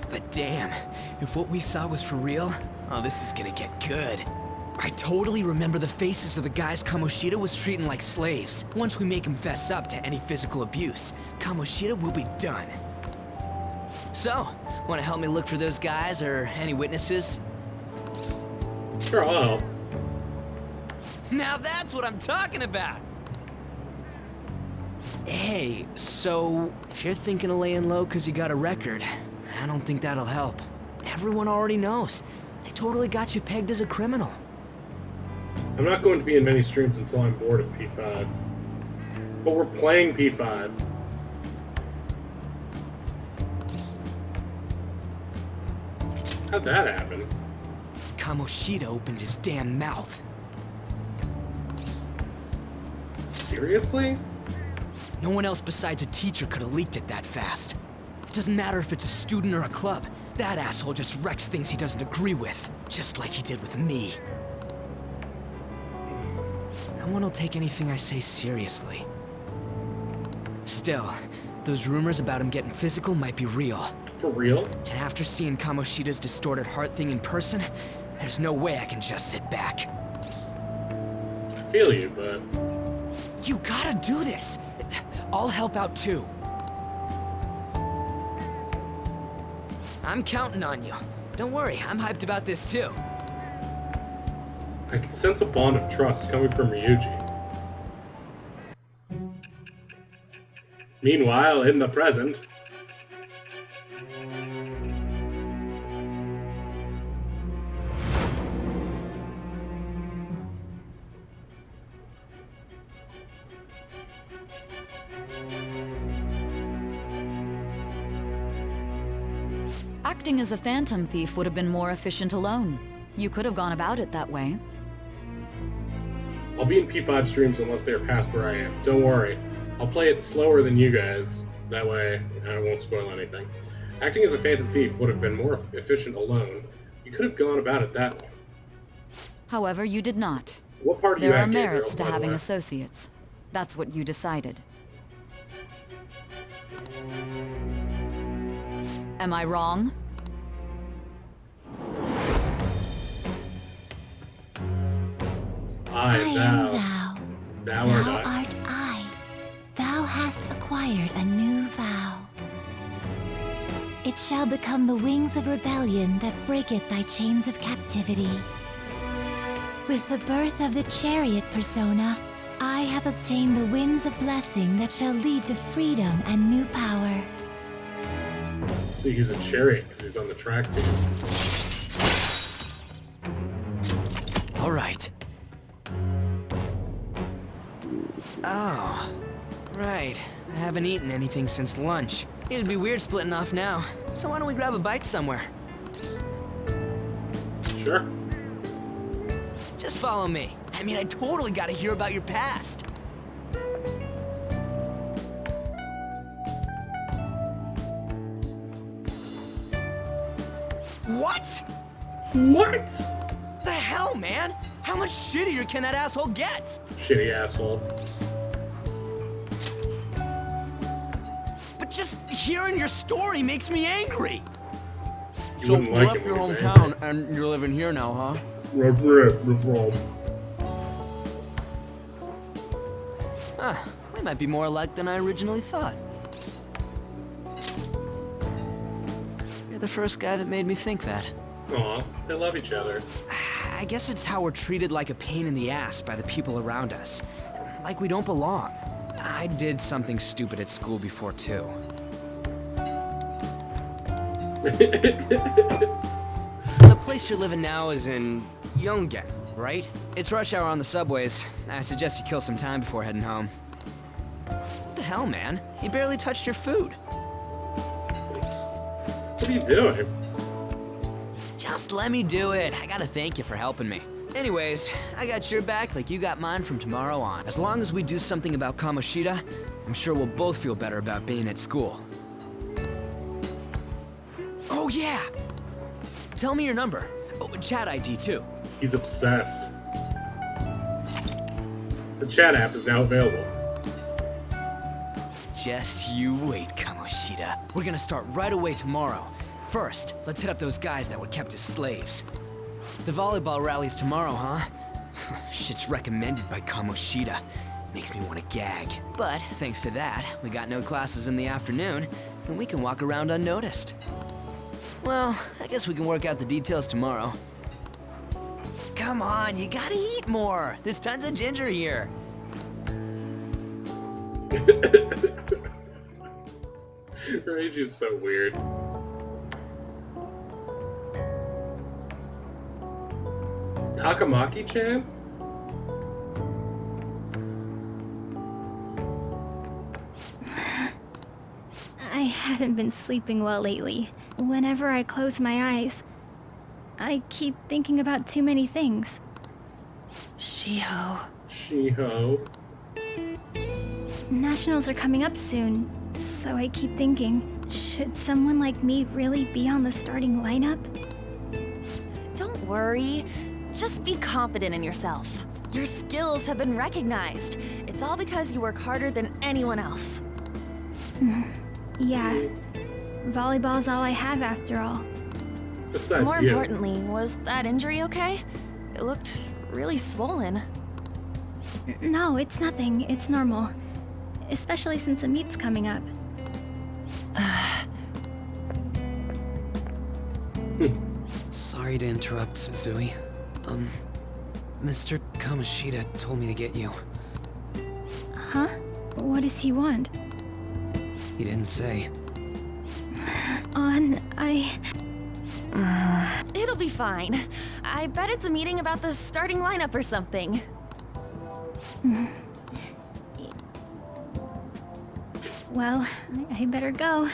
But damn, if what we saw was for real, oh, this is gonna get good. I totally remember the faces of the guys Kamoshida was treating like slaves. Once we make him fess up to any physical abuse, Kamoshida will be done. So, wanna help me look for those guys or any witnesses? Sure, I'll help. Now that's what I'm talking about! Hey, so if you're thinking of laying low because you got a record, I don't think that'll help. Everyone already knows. They totally got you pegged as a criminal. I'm not going to be in many streams until I'm bored of P5. But we're playing P5. How'd that happen? Kamoshida opened his damn mouth. Seriously? No one else besides a teacher could have leaked it that fast. It doesn't matter if it's a student or a club. That asshole just wrecks things he doesn't agree with, just like he did with me. No one will take anything I say seriously. Still, those rumors about him getting physical might be real. For real? And after seeing Kamoshida's distorted heart thing in person, there's no way I can just sit back. I feel you, but... You gotta do this! I'll help out too. I'm counting on you. Don't worry, I'm hyped about this too. I can sense a bond of trust coming from Ryuji. Meanwhile, in the present... Acting as a phantom thief would have been more efficient alone. You could have gone about it that way. I'll be in P5 streams unless they are past where I am. Don't worry. I'll play it slower than you guys. That way, I won't spoil anything. Acting as a phantom thief would have been more efficient alone. You could have gone about it that way. However, you did not. What part of There you are act, Gabriel, merits to by the having way? associates. That's what you decided. Am I wrong? I am thou. thou. Thou art Thou I. art I. Thou hast acquired a new vow. It shall become the wings of rebellion that breaketh thy chains of captivity. With the birth of the chariot persona, I have obtained the winds of blessing that shall lead to freedom and new power. See, he's a chariot because he's on the track team. All right. Oh, right. I haven't eaten anything since lunch. It'd be weird splitting off now. So why don't we grab a bite somewhere? Sure. Just follow me. I mean, I totally gotta hear about your past. What? What? The hell, man? How much shittier can that asshole get? Shitty asshole. But just hearing your story makes me angry. You So wouldn't you like left him your when he's hometown and you're living here now, huh? Huh, we might be more alike than I originally thought. You're the first guy that made me think that. Aw, they love each other. I guess it's how we're treated like a pain in the ass by the people around us. Like we don't belong. I did something stupid at school before, too. The place you're living now is in Yongen, right? It's rush hour on the subways. I suggest you kill some time before heading home. hell, man? You barely touched your food. What are you doing? Just let me do it. I gotta thank you for helping me. Anyways, I got your back like you got mine from tomorrow on. As long as we do something about Kamoshida, I'm sure we'll both feel better about being at school. Oh yeah! Tell me your number. Oh, chat ID too. He's obsessed. The chat app is now available. Just you wait, Kamoshida. We're gonna start right away tomorrow. First, let's hit up those guys that were kept as slaves. The volleyball rally's tomorrow, huh? Shit's recommended by Kamoshida. Makes me want to gag. But thanks to that, we got no classes in the afternoon, and we can walk around unnoticed. Well, I guess we can work out the details tomorrow. Come on, you gotta eat more. There's tons of ginger here. Rage is so weird. Takamaki-chan? I haven't been sleeping well lately. Whenever I close my eyes, I keep thinking about too many things. Shiho. Shiho. Nationals are coming up soon, so I keep thinking, should someone like me really be on the starting lineup? Don't worry. Just be confident in yourself. Your skills have been recognized. It's all because you work harder than anyone else. Yeah. Volleyball's all I have after all. Besides More you. importantly, was that injury okay? It looked really swollen. No, it's nothing. It's normal. Especially since a meet's coming up. Sorry to interrupt, Suzui. Mr. Kamoshida told me to get you. Huh? What does he want? He didn't say. It'll be fine. I bet it's a meeting about the starting lineup or something. Well, I better go.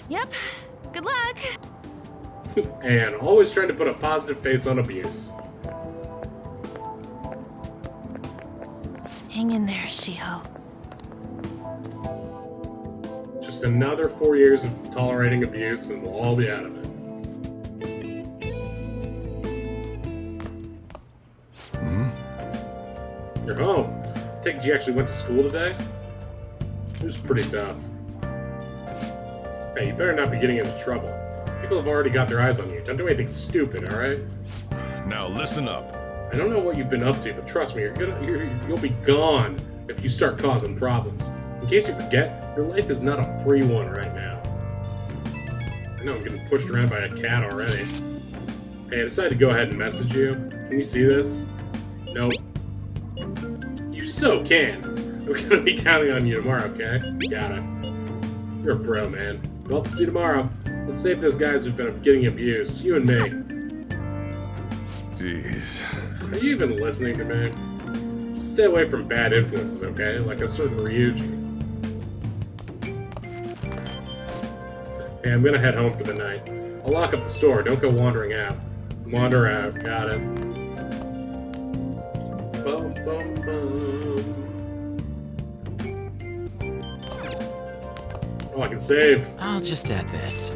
Yep. Good luck. And always trying to put a positive face on abuse. Hang in there, Shiho. Just another 4 years of tolerating abuse and we'll all be out of it. You're home. Take it you actually went to school today? It was pretty tough. Hey, you better not be getting into trouble. People have already got their eyes on you. Don't do anything stupid, alright? Now listen up. I don't know what you've been up to, but trust me, you'll be gone if you start causing problems. In case you forget, your life is not a free one right now. I know I'm getting pushed around by a cat already. Hey, I decided to go ahead and message you. Can you see this? Nope. You so can. We're gonna be counting on you tomorrow, okay? Got it. You're a pro, man. Well, see you tomorrow. Let's save those guys who've been getting abused. You and me. Jeez. Are you even listening to me? Just stay away from bad influences, okay? Like a certain Ryuji. Okay, I'm gonna head home for the night. I'll lock up the store. Don't go wandering out. Wander out. Got it. Bum, bum, bum. Oh, I can save. I'll just add this.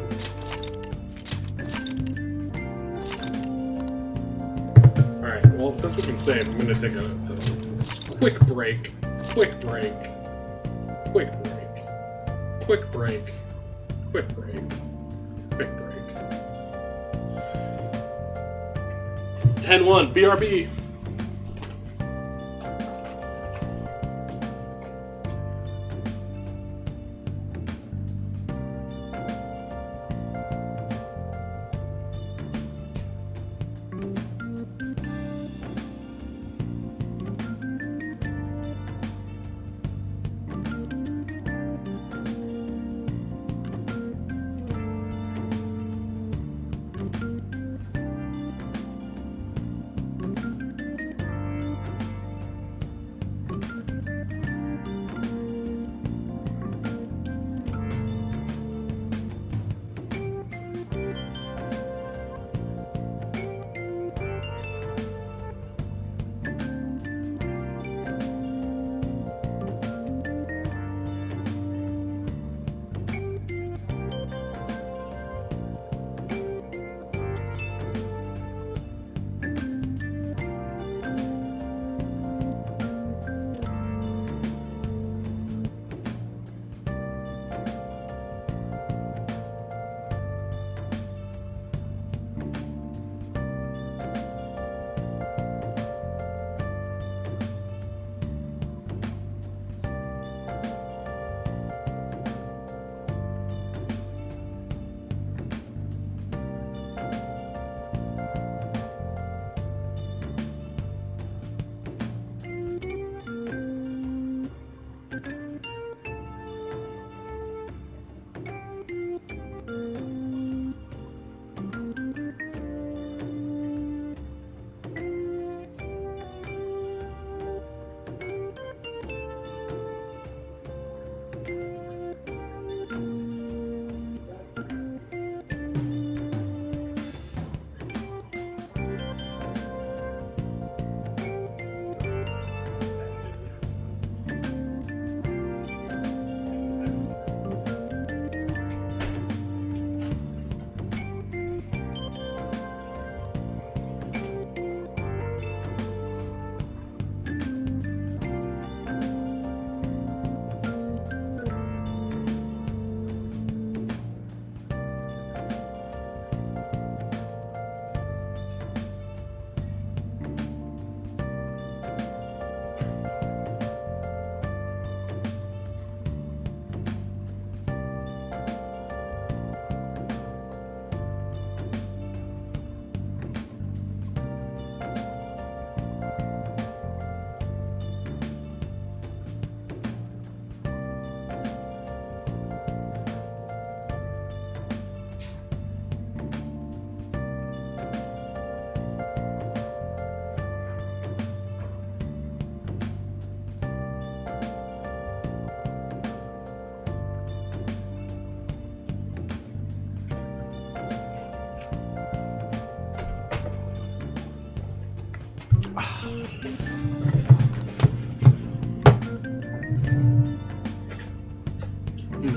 Alright, well, since we can save, I'm gonna take a quick break. Quick break. Quick break. Quick break. Quick break. Quick break. 10-1, BRB.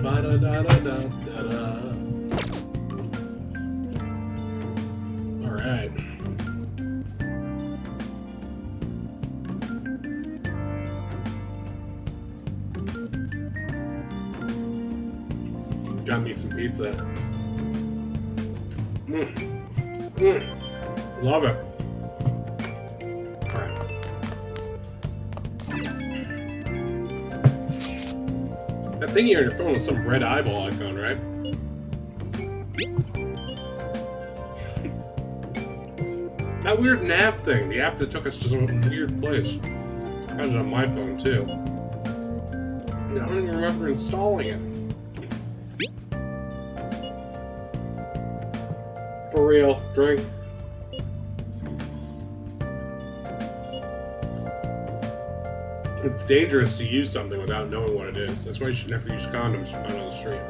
Ba-da-da-da-da-da-da. Alright. Got me some pizza. Love it. Alright. That thingy on your phone was some red eyeball icon, right? That weird nav thing, the app that took us to some weird place. I had it on my phone too. I don't even remember installing it. For real, drink. It's dangerous to use something without knowing what it is. That's why you should never use condoms you find on the street.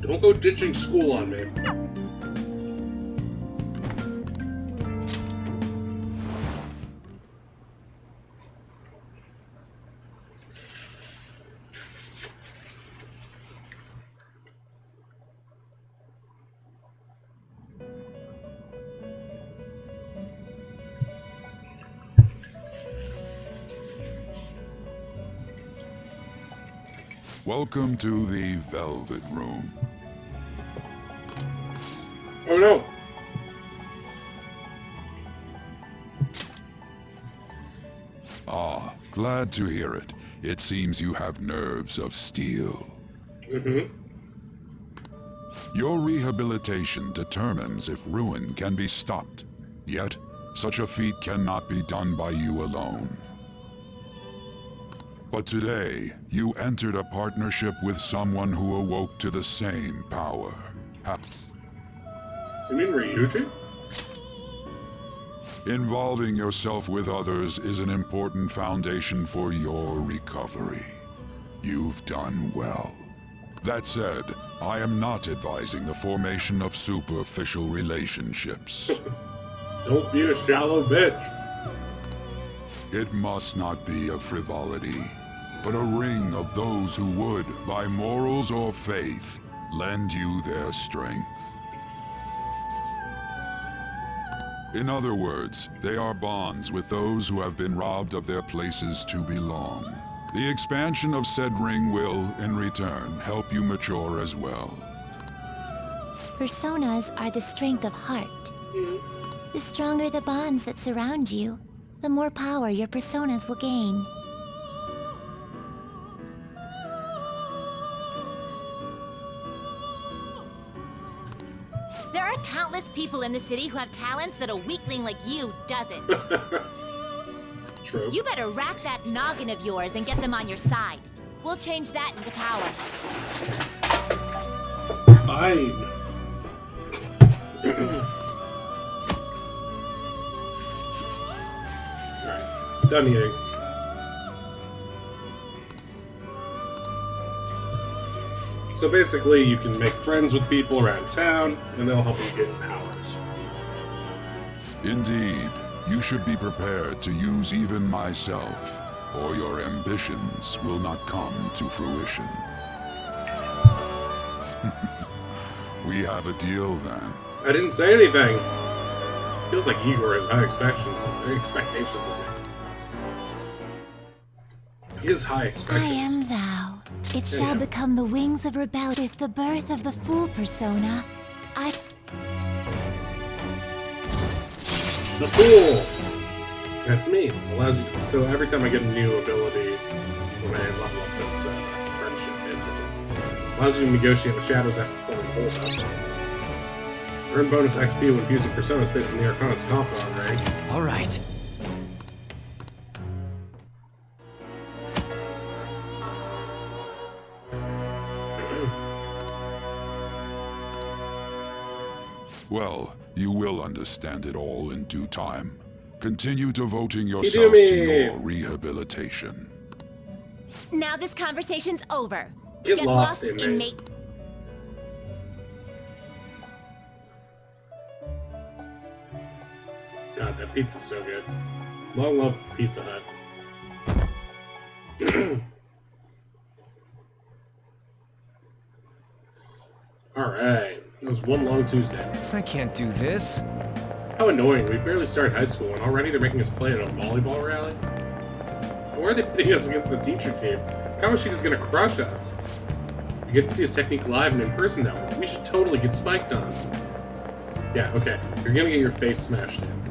Don't go ditching school on me. Welcome to the Velvet Room. Oh no! Ah, glad to hear it. It seems you have nerves of steel. Mm-hmm. Your rehabilitation determines if ruin can be stopped. Yet, such a feat cannot be done by you alone. But today, you entered a partnership with someone who awoke to the same power. You mean Ryuji? Involving yourself with others is an important foundation for your recovery. You've done well. That said, I am not advising the formation of superficial relationships. Don't be a shallow bitch. It must not be a frivolity, but a ring of those who would, by morals or faith, lend you their strength. In other words, they are bonds with those who have been robbed of their places to belong. The expansion of said ring will, in return, help you mature as well. Personas are the strength of heart. The stronger the bonds that surround you, the more power your personas will gain. There are countless people in the city who have talents that a weakling like you doesn't. True. You better rack that noggin of yours and get them on your side. We'll change that into power. Fine. Alright, done eating. So basically, you can make friends with people around town, and they'll help you get powers. Indeed, you should be prepared to use even myself, or your ambitions will not come to fruition. We have a deal then. I didn't say anything. Feels like Igor has high expectations of me. He has high I expectations. am thou. It shall become the wings of rebellion. With the birth of the Fool persona, The Fool! That's me. Allows you. So every time I get a new ability, when I level up this friendship, basically, allows you to negotiate with shadows after pulling hold up. Earn bonus XP when fusing personas based on the Arcana's confidant rank. All right. Well, you will understand it all in due time. Continue devoting yourself to your rehabilitation. Now this conversation's over. Get lost, inmate. God, that pizza's so good. Long love Pizza Hut. Alright. It was one long Tuesday. I can't do this. How annoying. We barely started high school and already they're making us play at a volleyball rally? Why are they pitting us against the teacher team? Kamoshida's gonna crush us. We get to see his technique live and in person now. We should totally get spiked on. Yeah, okay. You're gonna get your face smashed in.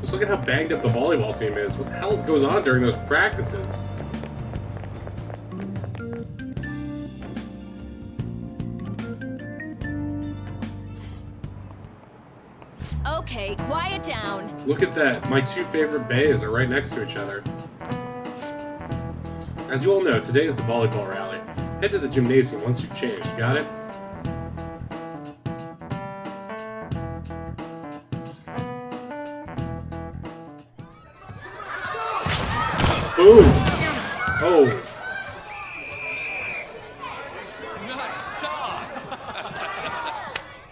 Just look at how banged up the volleyball team is. What the hell goes on during those practices? Okay, quiet down. Look at that. My two favorite bays are right next to each other. As you all know, today is the volleyball rally. Head to the gymnasium once you've changed. Got it? Boom! Oh. Nice toss.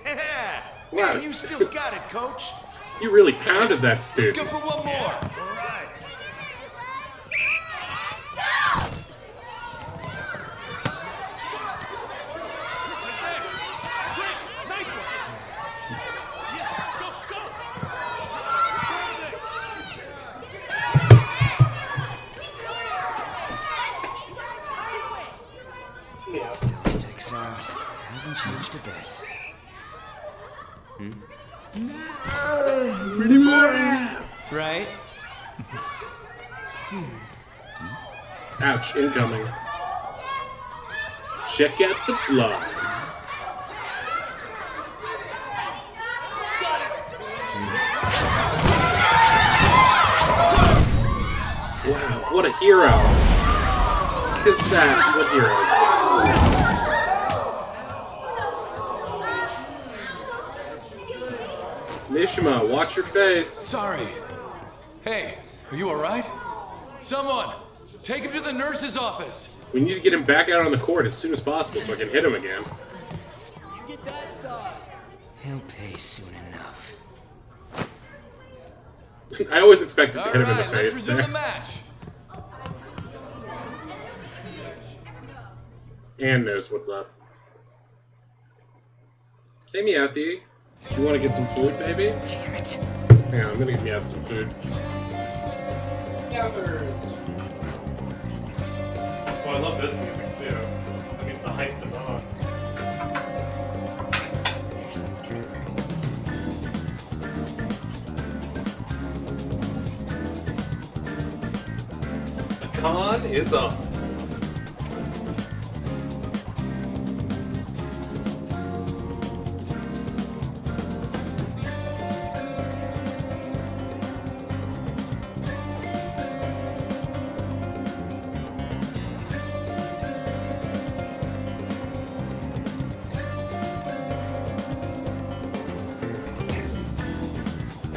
Yeah. Wow. Man, you still got it, coach. You really pounded that student. Let's go for one more. All right. Still sticks out. Hasn't changed a bit. Pretty boring. Right? Ouch, incoming. Check out the blood. Wow, what a hero. Because that's what heroes do. Mishima, watch your face. Sorry. Hey, are you alright? Someone, take him to the nurse's office. We need to get him back out on the court as soon as possible so I can hit him again. He'll pay soon enough. I always expected to hit him in the Alright, let's face resume there. the match. Anne knows what's up. Hey, Meowth, you want to get some food, baby? Damn it. Hang on, I'm gonna give Meowth some food. Meowthers! Oh, I love this music too. That means the heist is on. The con is up.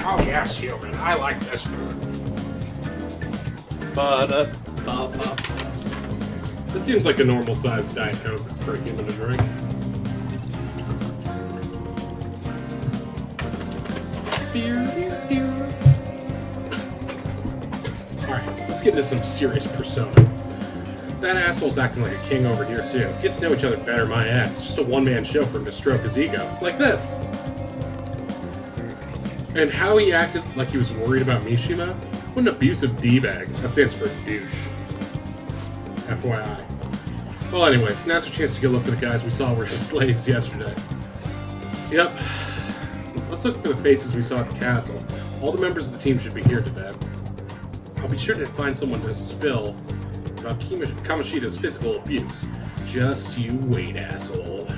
Oh yes, human. I like this food. This seems like a normal-sized Diet Coke for a human to drink. Alright, let's get into some serious Persona. That asshole's acting like a king over here, too. Get to know each other better, my ass. It's just a one-man show for him to stroke his ego. Like this. And how he acted like he was worried about Mishima? What an abusive D-bag. That stands for douche. FYI. Well, anyways, now's our chance to go look for the guys we saw were slaves yesterday. Yep. Let's look for the faces we saw at the castle. All the members of the team should be here today. I'll be sure to find someone to spill about Kamoshida's physical abuse. Just you wait, asshole.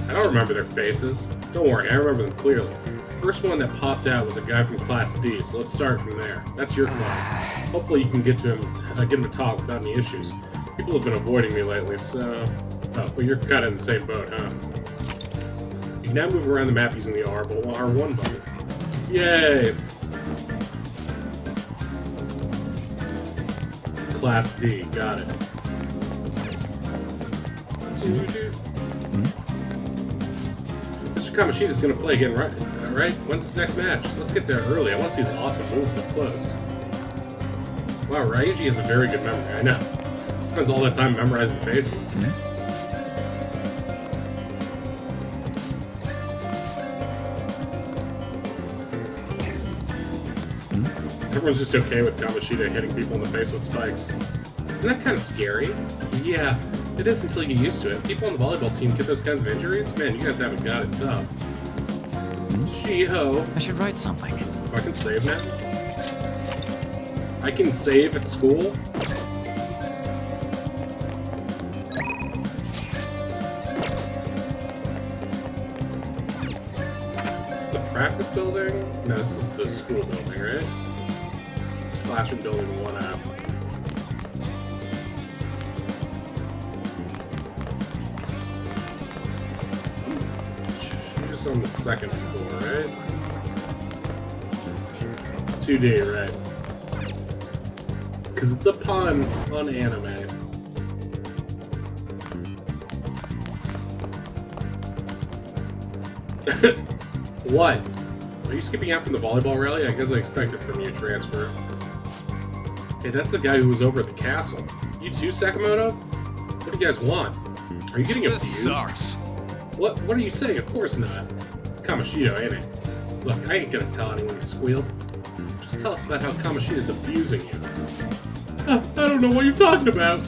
I don't remember their faces. Don't worry, I remember them clearly. First one that popped out was a guy from Class D, so let's start from there. That's your class. Hopefully you can get to him, get him to talk without any issues. People have been avoiding me lately, so... Oh, well, you're kind of in the same boat, huh? You can now move around the map using the R1 button. Yay! Class D, got it. Mr. Kamoshida's gonna play again, right? Alright, when's his next match? Let's get there early. I want to see his awesome moves up close. Wow, Ryuji has a very good memory, I know. He spends all that time memorizing faces. Everyone's just okay with Kamoshida hitting people in the face with spikes. Isn't that kind of scary? Yeah, it is until you get used to it. People on the volleyball team get those kinds of injuries? Man, you guys haven't got it tough. Gee-ho. I should write something. Oh, I can save now? I can save at school? This is the practice building? No, this is the school building, right? Classroom building 1F. She's on the second floor, right? 2D, right? Because it's a pun on anime. What? Are you skipping out from the volleyball rally? I guess I expected from you, transfer. Hey, that's the guy who was over at the castle. You too, Sakamoto? What do you guys want? Are you getting abused? This sucks. What are you saying? Of course not. It's Kamoshida, ain't it? Look, I ain't gonna tell anyone to squeal. Just tell us about how Kamoshida's abusing you. I don't know what you're talking about.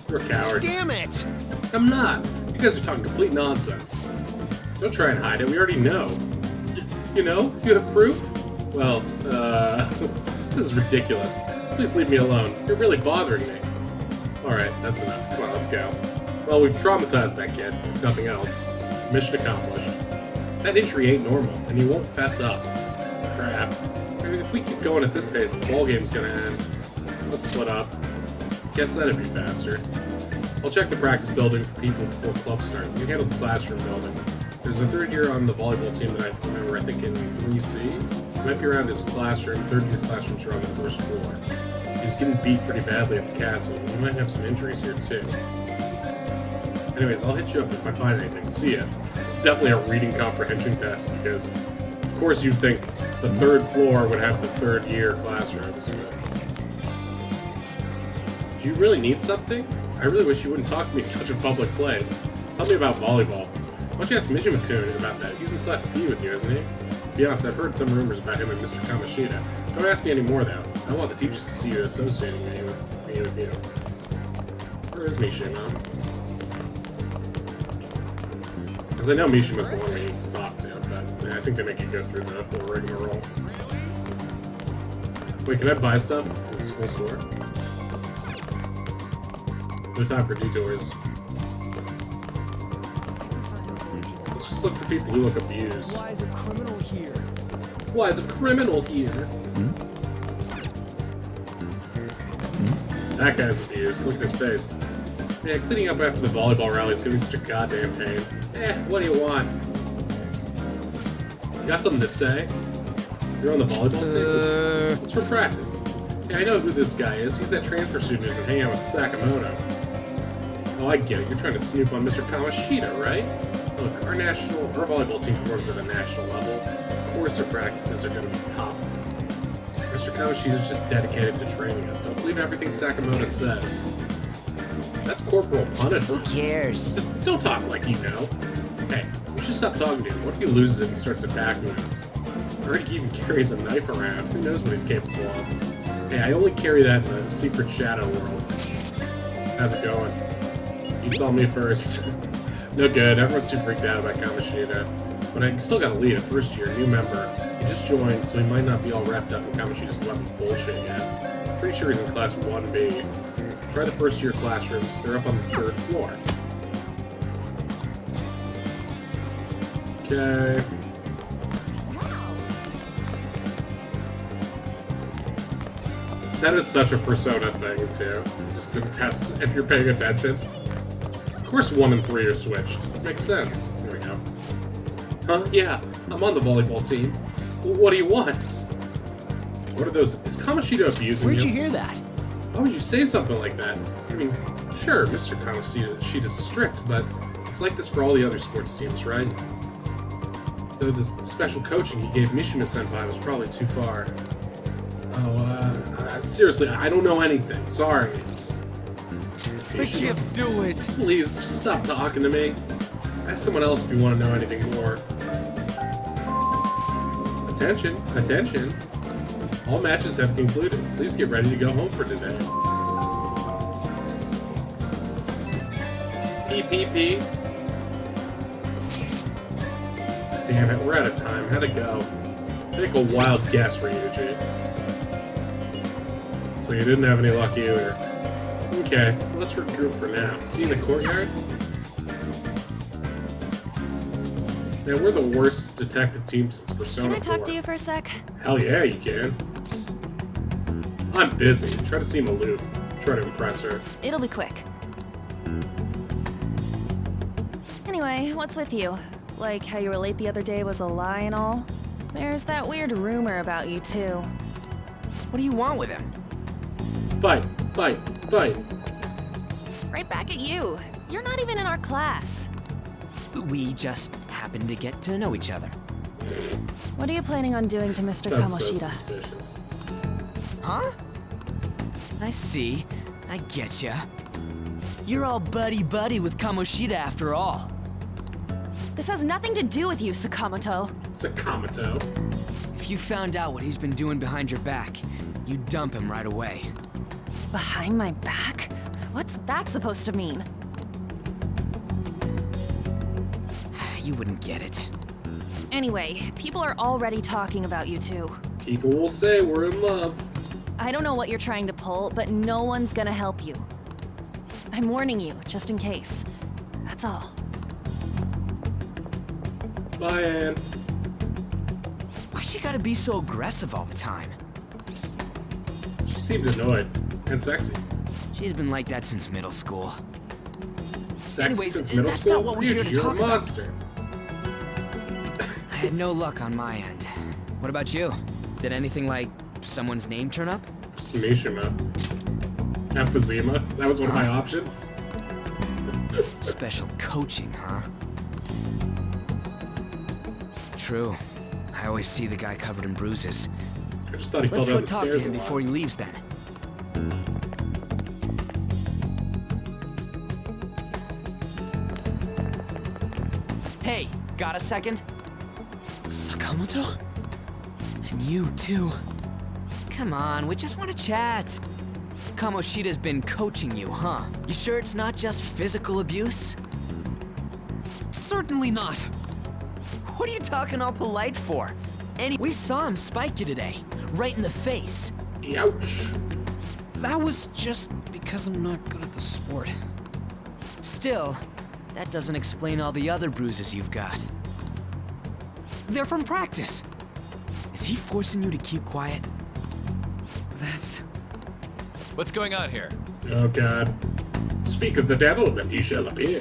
You're a coward. Damn it! I'm not. You guys are talking complete nonsense. Don't try and hide it. We already know. You know? You have proof? Well, this is ridiculous. Please leave me alone. You're really bothering me. Alright, that's enough. Come on, let's go. Well, we've traumatized that kid, if nothing else. Mission accomplished. That injury ain't normal, and he won't fess up. Crap. I mean, if we keep going at this pace, the ballgame's gonna end. Let's split up. Guess that'd be faster. I'll check the practice building for people before club start. You handle the classroom building. There's a third year on the volleyball team that I remember, I think in 3C. He might be around his classroom. Third year classrooms are on the first floor. He was getting beat pretty badly at the castle, but we might have some injuries here too. Anyways, I'll hit you up if I find anything. See ya. It's definitely a reading comprehension test because, of course, you'd think the third floor would have the third year classrooms. But... Do you really need something? I really wish you wouldn't talk to me in such a public place. Tell me about volleyball. Why don't you ask Mijima-kun about that? He's in Class D with you, isn't he? To be honest, I've heard some rumors about him and Mr. Kamoshida. Don't ask me any more, though. I don't want the teachers to see you associating me with you. Where is Mishima? Because I know Mishima's the one we need to talk to, but I think they make you go through the whole rigmarole. Wait, can I buy stuff from the school store? No time for detours. Let's just look for people who look abused. Why is a criminal here? Why is a criminal here? That guy's abused. Look at his face. Yeah, cleaning up after the volleyball rally is gonna be such a goddamn pain. What do you want? You got something to say? You're on the volleyball team? It's for practice. Yeah, I know who this guy is. He's that transfer student who's been hanging out with Sakamoto. Oh, I get it. You're trying to snoop on Mr. Kamoshida, right? Look, our volleyball team performs at a national level. Of course our practices are going to be tough. Mr. Kamoshida's just dedicated to training us. Don't believe everything Sakamoto says. That's corporal punishment. Who cares? Don't talk like you know. Hey, we should stop talking to him. What if he loses it and starts attacking us? I heard he even carries a knife around. Who knows what he's capable of? Hey, I only carry that in the secret shadow world. How's it going? You tell me first. No good. Everyone's too freaked out about Kamoshida. But I still got a lead, a first year, new member. He just joined, so he might not be all wrapped up in Kamoshida's weapon bullshit yet. Pretty sure he's in class 1B. Try the first year classrooms. They're up on the third floor. Okay. That is such a Persona thing, too. Just to test if you're paying attention. Of course 1 and 3 are switched. Makes sense. Here we go. Huh? Yeah, I'm on the volleyball team. What do you want? What are those? Is Kamoshida abusing Where'd you? you hear that? Why would you say something like that? I mean, sure, Mr. Kamoshida's strict, but it's like this for all the other sports teams, right? Though the special coaching he gave Mishima-senpai was probably too far. Oh, seriously, I don't know anything. Sorry. I can't do it. Please, just stop talking to me. Ask someone else if you want to know anything more. Attention, attention. All matches have concluded. Please get ready to go home for today. PPP. Damn it, we're out of time. How'd it go? Take a wild guess, Ryuji. So you didn't have any luck either. Okay, let's regroup for now. See you in the courtyard? Man, we're the worst detective team since Persona 4. Can I talk to you for a sec? Hell yeah, you can. I'm busy. Try to seem aloof. Try to impress her. It'll be quick. Anyway, what's with you? Like how you were late the other day was a lie and all? There's that weird rumor about you too. What do you want with him? Fight, fight, fight. Right back at you. You're not even in our class. We just happened to get to know each other. What are you planning on doing to Mr. Sounds so Kamoshida? suspicious. Huh? I see. I getcha. You're all buddy-buddy with Kamoshida after all. This has nothing to do with you, Sakamoto. Sakamoto. If you found out what he's been doing behind your back, you'd dump him right away. Behind my back? What's that supposed to mean? You wouldn't get it. Anyway, people are already talking about you two. People will say we're in love. I don't know what you're trying to pull, but no one's gonna help you. I'm warning you, just in case. That's all. Bye, Anne. Why she gotta be so aggressive all the time? She seemed annoyed. And sexy. She's been like that since middle school. Sexy Anyways, since middle that's school? not what we're here Dude, to you're talk a about. monster. I had no luck on my end. What about you? Did anything like someone's name turn up? Mishima. Emphysema. That was one of my options. Special coaching, huh? True. I always see the guy covered in bruises. I just thought he Let's fell go down the talk to stairs him a lot. before he leaves then. Hey, got a second? Sakamoto? And you too. Come on, we just want to chat. Kamoshida's been coaching you, huh? You sure it's not just physical abuse? Certainly not. What are you talking all polite for? We saw him spike you today, right in the face. Ouch. That was just because I'm not good at the sport. Still, that doesn't explain all the other bruises you've got. They're from practice. Is he forcing you to keep quiet? That's... What's going on here? Oh god. Speak of the devil and he shall appear.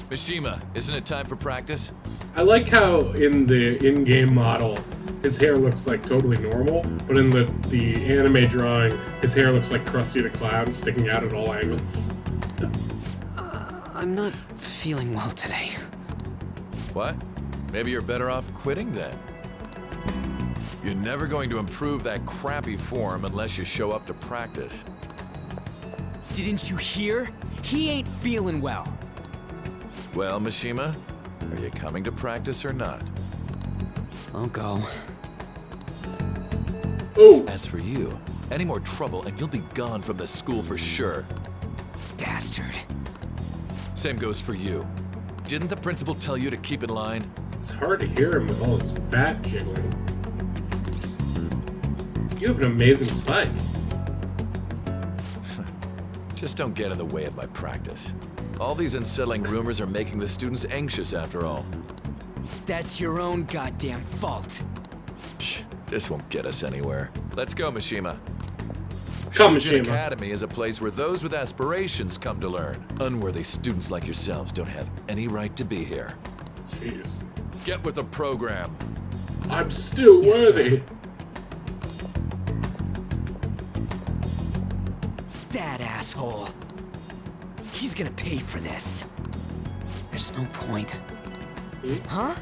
Mishima, isn't it time for practice? I like how in the in-game model his hair looks like totally normal, but in the anime drawing his hair looks like Krusty the Clown sticking out at all angles. I'm not feeling well today. What? Maybe you're better off quitting then. You're never going to improve that crappy form unless you show up to practice. Didn't you hear? He ain't feeling well. Well, Mishima, are you coming to practice or not? I'll go. Oh! As for you, any more trouble and you'll be gone from the school for sure. Bastard. Same goes for you. Didn't the principal tell you to keep in line? It's hard to hear him with all his fat jiggling. You have an amazing spike. Just don't get in the way of my practice. All these unsettling rumors are making the students anxious after all. That's your own goddamn fault. This won't get us anywhere. Let's go, Mishima. Come, Shujin Mishima. Academy is a place where those with aspirations come to learn. Unworthy students like yourselves don't have any right to be here. Jeez. Get with the program. I'm still Yes, sir. worthy. That asshole. He's gonna pay for this. There's no point. Huh?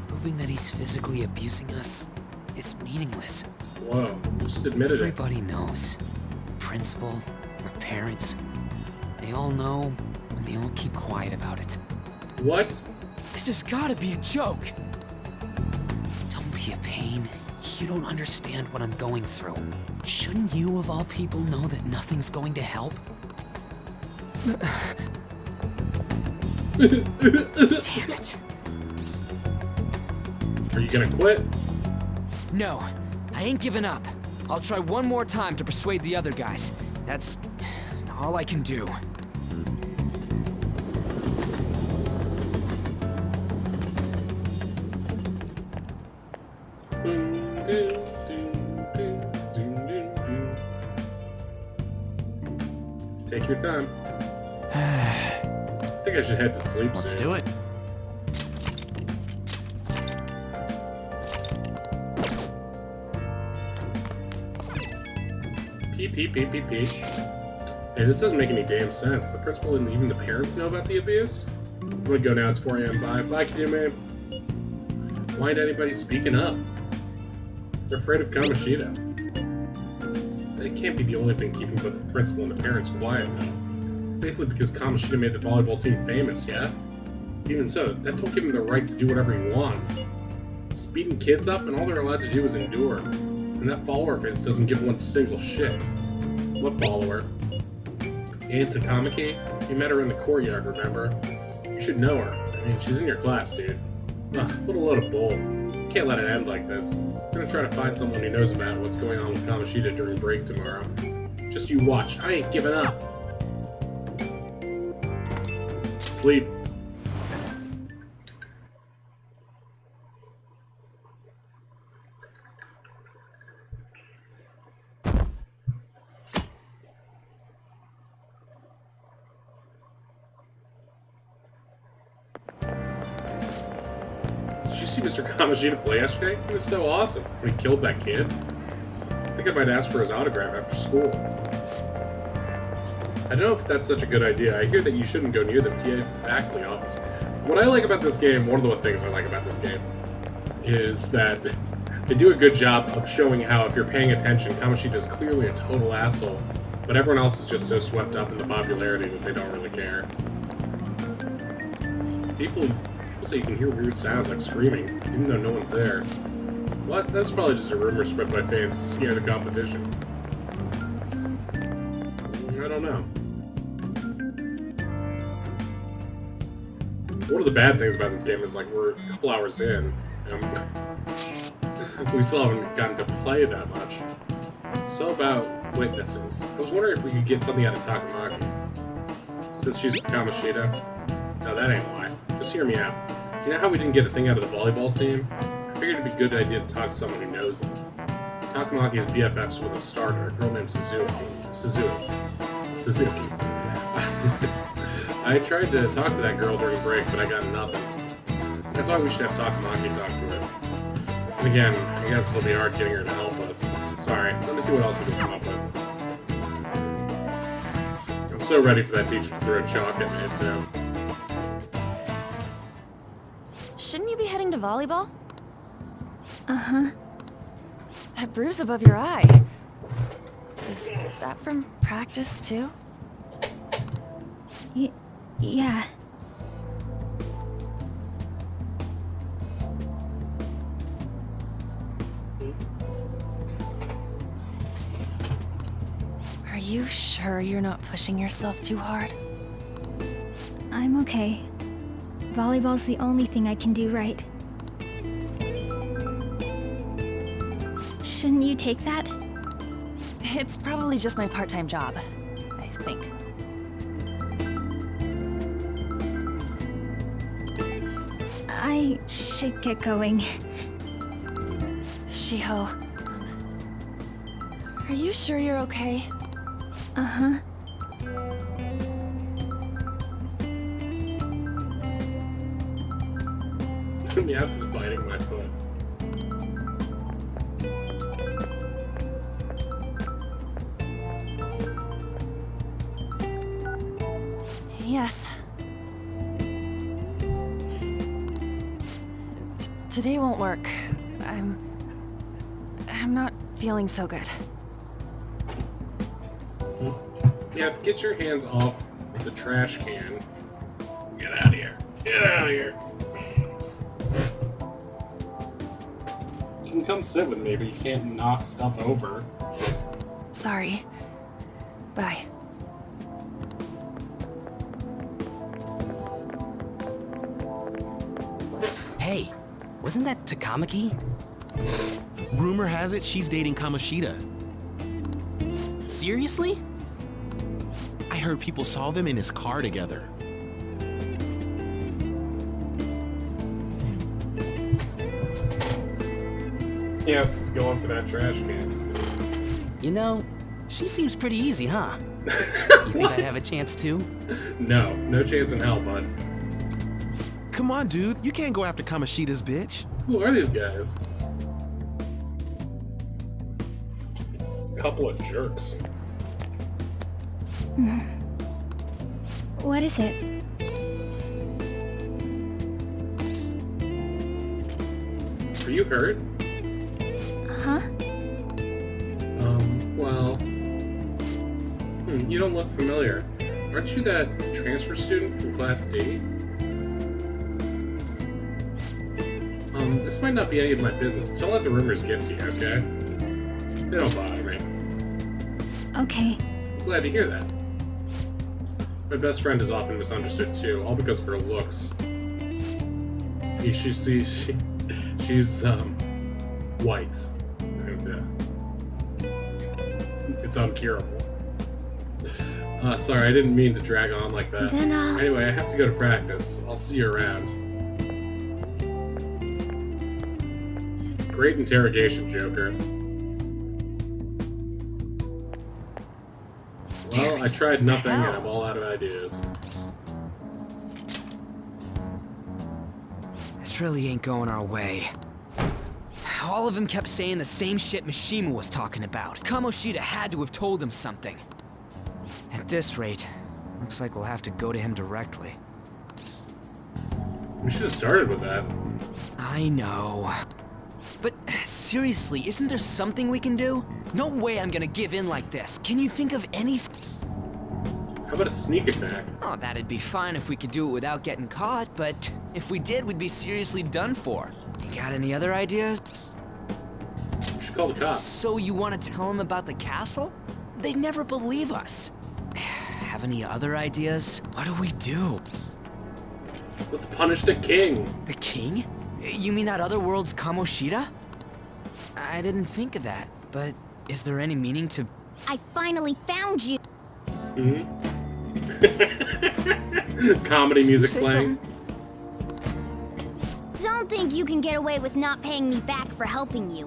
Proving that he's physically abusing us is meaningless. Whoa, just admitted it. Everybody knows. The principal, our parents, they all know, and they all keep quiet about it. What? This has gotta be a joke. Don't be a pain. You don't understand what I'm going through. Shouldn't you, of all people, know that nothing's going to help? Damn it. Are you gonna quit? No, I ain't giving up. I'll try one more time to persuade the other guys. That's all I can do. Take your time. I think I should head to sleep soon. Let's do it. Pee. Hey, this doesn't make any damn sense. The principal and even the parents know about the abuse? I'm gonna go now, it's 4 a.m. Bye, kid, man. Why ain't anybody speaking up? They're afraid of Kamoshida. That can't be the only thing keeping both the principal and the parents quiet, though. It's basically because Kamoshida made the volleyball team famous, yeah? Even so, that don't give him the right to do whatever he wants. Just beating kids up, and all they're allowed to do is endure. And that follower of his doesn't give one single shit. What follower? Aunt Takamaki? You met her in the courtyard, remember? You should know her. I mean, she's in your class, dude. Ugh, what a load of bull. Can't let it end like this. I'm gonna try to find someone who knows about what's going on with Kamoshida during break tomorrow. Just you watch. I ain't giving up. Sleep. Did you see Mr. Kamoshida play yesterday? He was so awesome when he killed that kid. I think I might ask for his autograph after school. I don't know if that's such a good idea. I hear that you shouldn't go near the PA faculty office. What I like about this game, one of the things I like about this game, is that they do a good job of showing how, if you're paying attention, Kamoshida is clearly a total asshole, but everyone else is just so swept up in the popularity that they don't really care. People say you can hear weird sounds like screaming, even though no one's there. What? That's probably just a rumor spread by fans to scare the competition. I don't know. One of the bad things about this game is, like, we're a couple hours in, and we still haven't gotten to play that much. So about witnesses. I was wondering if we could get something out of Takamaki. Since she's with Kamoshida. No, that ain't why. Just hear me out. You know how we didn't get a thing out of the volleyball team? I figured it'd be a good idea to talk to someone who knows them. Takamaki is BFFs with a starter, a girl named Suzuki. I tried to talk to that girl during break, but I got nothing. That's why we should have Takamaki talk to her. And again, I guess it'll be hard getting her to help us. Sorry, let me see what else I can come up with. I'm so ready for that teacher to throw chalk at me, too. Shouldn't you be heading to volleyball? Uh-huh. That bruise above your eye. Is that from practice, too? Yeah. Are you sure you're not pushing yourself too hard? I'm okay. Volleyball's the only thing I can do right. Shouldn't you take that? It's probably just my part-time job, I think. I should get going. Shiho, are you sure you're okay? Uh-huh. Meowth is biting my foot. Today won't work. I'm not feeling so good. Yeah, get your hands off the trash can. Get out of here. Get out of here. You can come sit with me, but you can't knock stuff over. Sorry. Bye. Hey, wasn't that Takamaki? Rumor has it she's dating Kamoshida. Seriously? I heard people saw them in his car together. Yeah, it's going for that trash can. You know, she seems pretty easy, huh? You think I'd have a chance too? No chance in hell, bud. Come on, dude. You can't go after Kamoshida's bitch. Who are these guys? Couple of jerks. What is it? Are you hurt? Huh? Well... you don't look familiar. Aren't you that transfer student from Class D? This might not be any of my business, but don't let the rumors get to you, okay? They don't bother me. Okay. I'm glad to hear that. My best friend is often misunderstood too, all because of her looks. She's white. And, it's uncurable. Sorry, I didn't mean to drag on like that. Then Anyway, I have to go to practice. I'll see you around. Great interrogation, Joker. Well, I tried nothing and I'm all out of ideas. This really ain't going our way. All of them kept saying the same shit Mishima was talking about. Kamoshida had to have told him something. At this rate, looks like we'll have to go to him directly. We should have started with that. I know. But seriously, isn't there something we can do? No way I'm gonna give in like this. Can you think of any... How about a sneak attack? Oh, that'd be fine if we could do it without getting caught, but if we did, we'd be seriously done for. You got any other ideas? We should call the cops. So you want to tell them about the castle? They'd never believe us. Have any other ideas? What do we do? Let's punish the king. The king? You mean that other world's Kamoshida? I didn't think of that, but is there any meaning to... I finally found you! Comedy music playing. Don't think you can get away with not paying me back for helping you.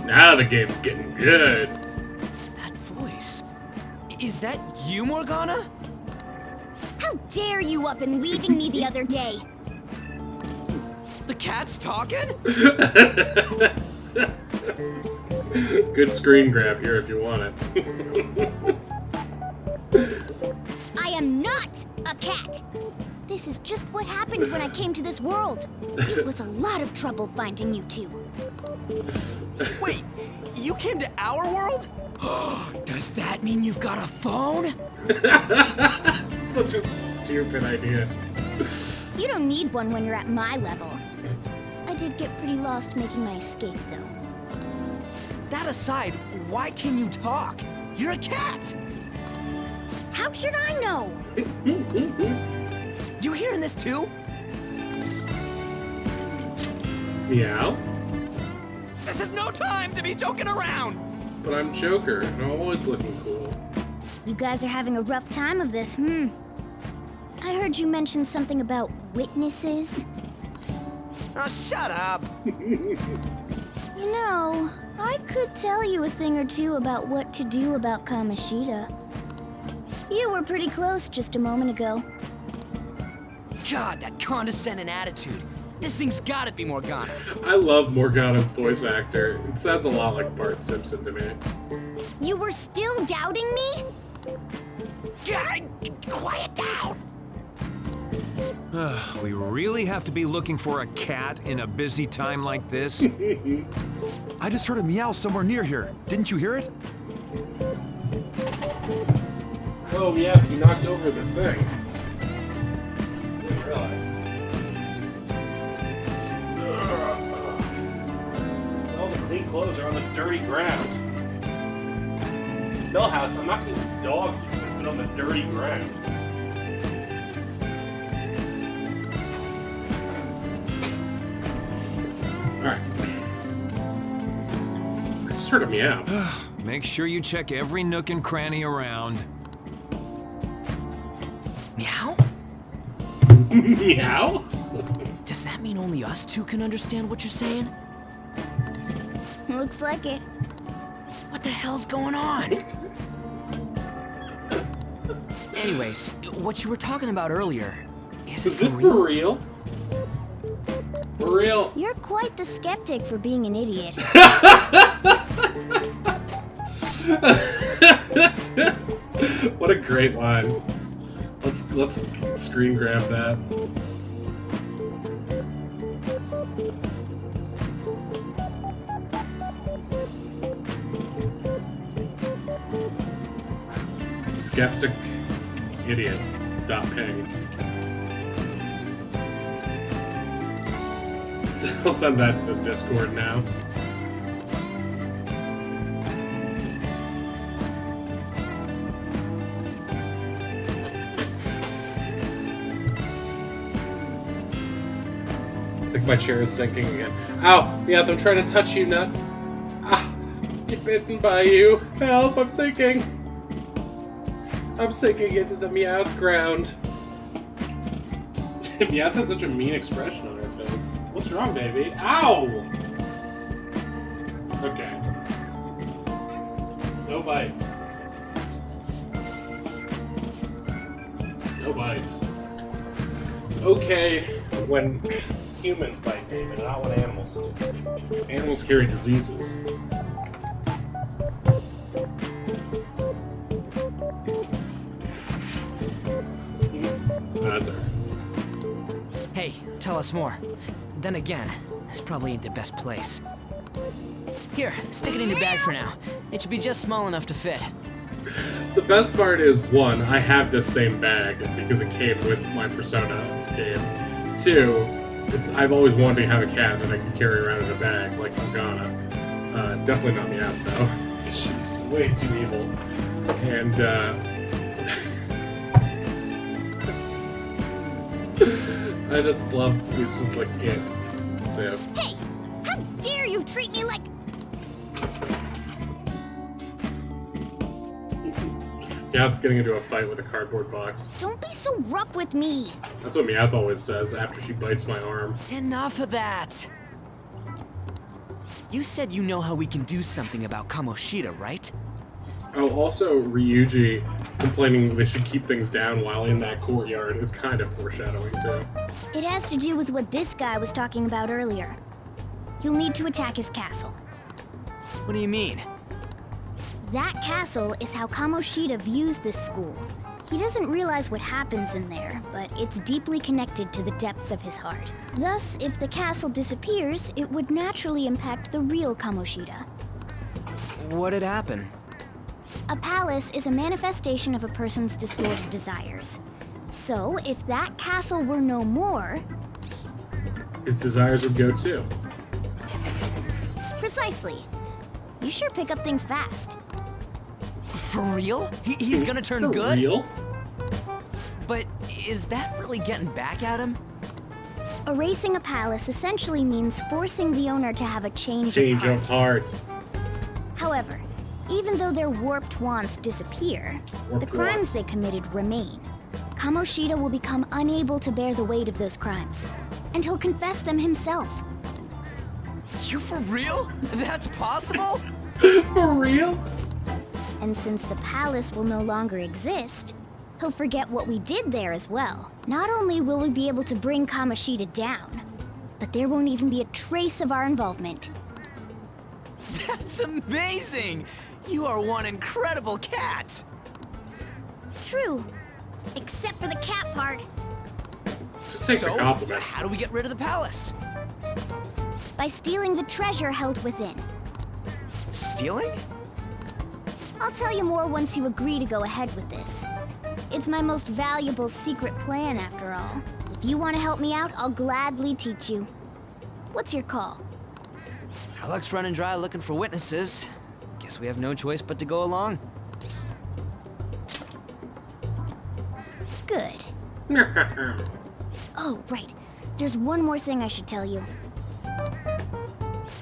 Now the game's getting good. That voice... Is that you, Morgana? How dare you up and leaving me the other day? The cat's talking? Good screen grab here if you want it. I am not a cat! This is just what happened when I came to this world. It was a lot of trouble finding you two. Wait, you came to our world? Does that mean you've got a phone? Such a stupid idea. You don't need one when you're at my level. I did get pretty lost making my escape, though. That aside, why can you talk? You're a cat! How should I know? You hearing this too? Meow? This is no time to be joking around! But I'm Joker, and I'm always looking cool. You guys are having a rough time of this, I heard you mention something about witnesses. Oh, shut up! You know, I could tell you a thing or two about what to do about Kamoshida. You were pretty close just a moment ago. God, that condescending attitude. This thing's gotta be Morgana. I love Morgana's voice actor. It sounds a lot like Bart Simpson to me. You were still doubting me? God, quiet down! We really have to be looking for a cat in a busy time like this? I just heard a meow somewhere near here. Didn't you hear it? Oh yeah, you knocked over the thing. Didn't realize. All the clean clothes are on the dirty ground. Millhouse, I'm not getting the dog here. It's been on the dirty ground. Alright. I just heard a meow. Make sure you check every nook and cranny around. Meow? Meow? Does that mean only us two can understand what you're saying? Looks like it. What the hell's going on? Anyways, what you were talking about earlier, is it for real? For real? You're quite the skeptic for being an idiot. What a great line. Let's screen grab that. Skeptic idiot. .ping. So I'll send that to the Discord now. I think my chair is sinking again. Ow! Meowth, I'm trying to touch you, nut. Ah! Get bitten by you. Help! I'm sinking! I'm sinking into the Meowth ground. Meowth has such a mean expression on her face. What's wrong, baby? Ow! Okay. No bites. No bites. It's okay when humans bite, David, not when animals do. Because animals carry diseases. That's her. Hey, tell us more. Then again, this probably ain't the best place. Here, stick it in your bag for now. It should be just small enough to fit. The best part is, one, I have this same bag because it came with my Persona game. Two, I've always wanted to have a cat that I can carry around in a bag, like Morgana. Definitely not Meowth, though. She's way too evil. And, I just love, it's just like it. So, Hey! How dare you treat me like... Meowth's getting into a fight with a cardboard box. Don't be so rough with me! That's what Meowth always says after she bites my arm. Enough of that! You said you know how we can do something about Kamoshida, right? Oh, also, Ryuji complaining they should keep things down while in that courtyard is kind of foreshadowing, too. It has to do with what this guy was talking about earlier. You'll need to attack his castle. What do you mean? That castle is how Kamoshida views this school. He doesn't realize what happens in there, but it's deeply connected to the depths of his heart. Thus, if the castle disappears, it would naturally impact the real Kamoshida. What'd happen? A palace is a manifestation of a person's distorted desires. So, if that castle were no more... His desires would go too. Precisely. You sure pick up things fast. For real? He's gonna turn For good? real? But is that really getting back at him? Erasing a palace essentially means forcing the owner to have a change of heart. However, even though their warped wants disappear, the crimes they committed remain. Kamoshida will become unable to bear the weight of those crimes, and he'll confess them himself. You for real? That's possible? For real? And since the palace will no longer exist, he'll forget what we did there as well. Not only will we be able to bring Kamoshida down, but there won't even be a trace of our involvement. That's amazing! You are one incredible cat! True. Except for the cat part. Just take the compliment. How do we get rid of the palace? By stealing the treasure held within. Stealing? I'll tell you more once you agree to go ahead with this. It's my most valuable secret plan, after all. If you want to help me out, I'll gladly teach you. What's your call? Our luck's running dry looking for witnesses. Guess we have no choice but to go along. Good. Oh, right. There's one more thing I should tell you.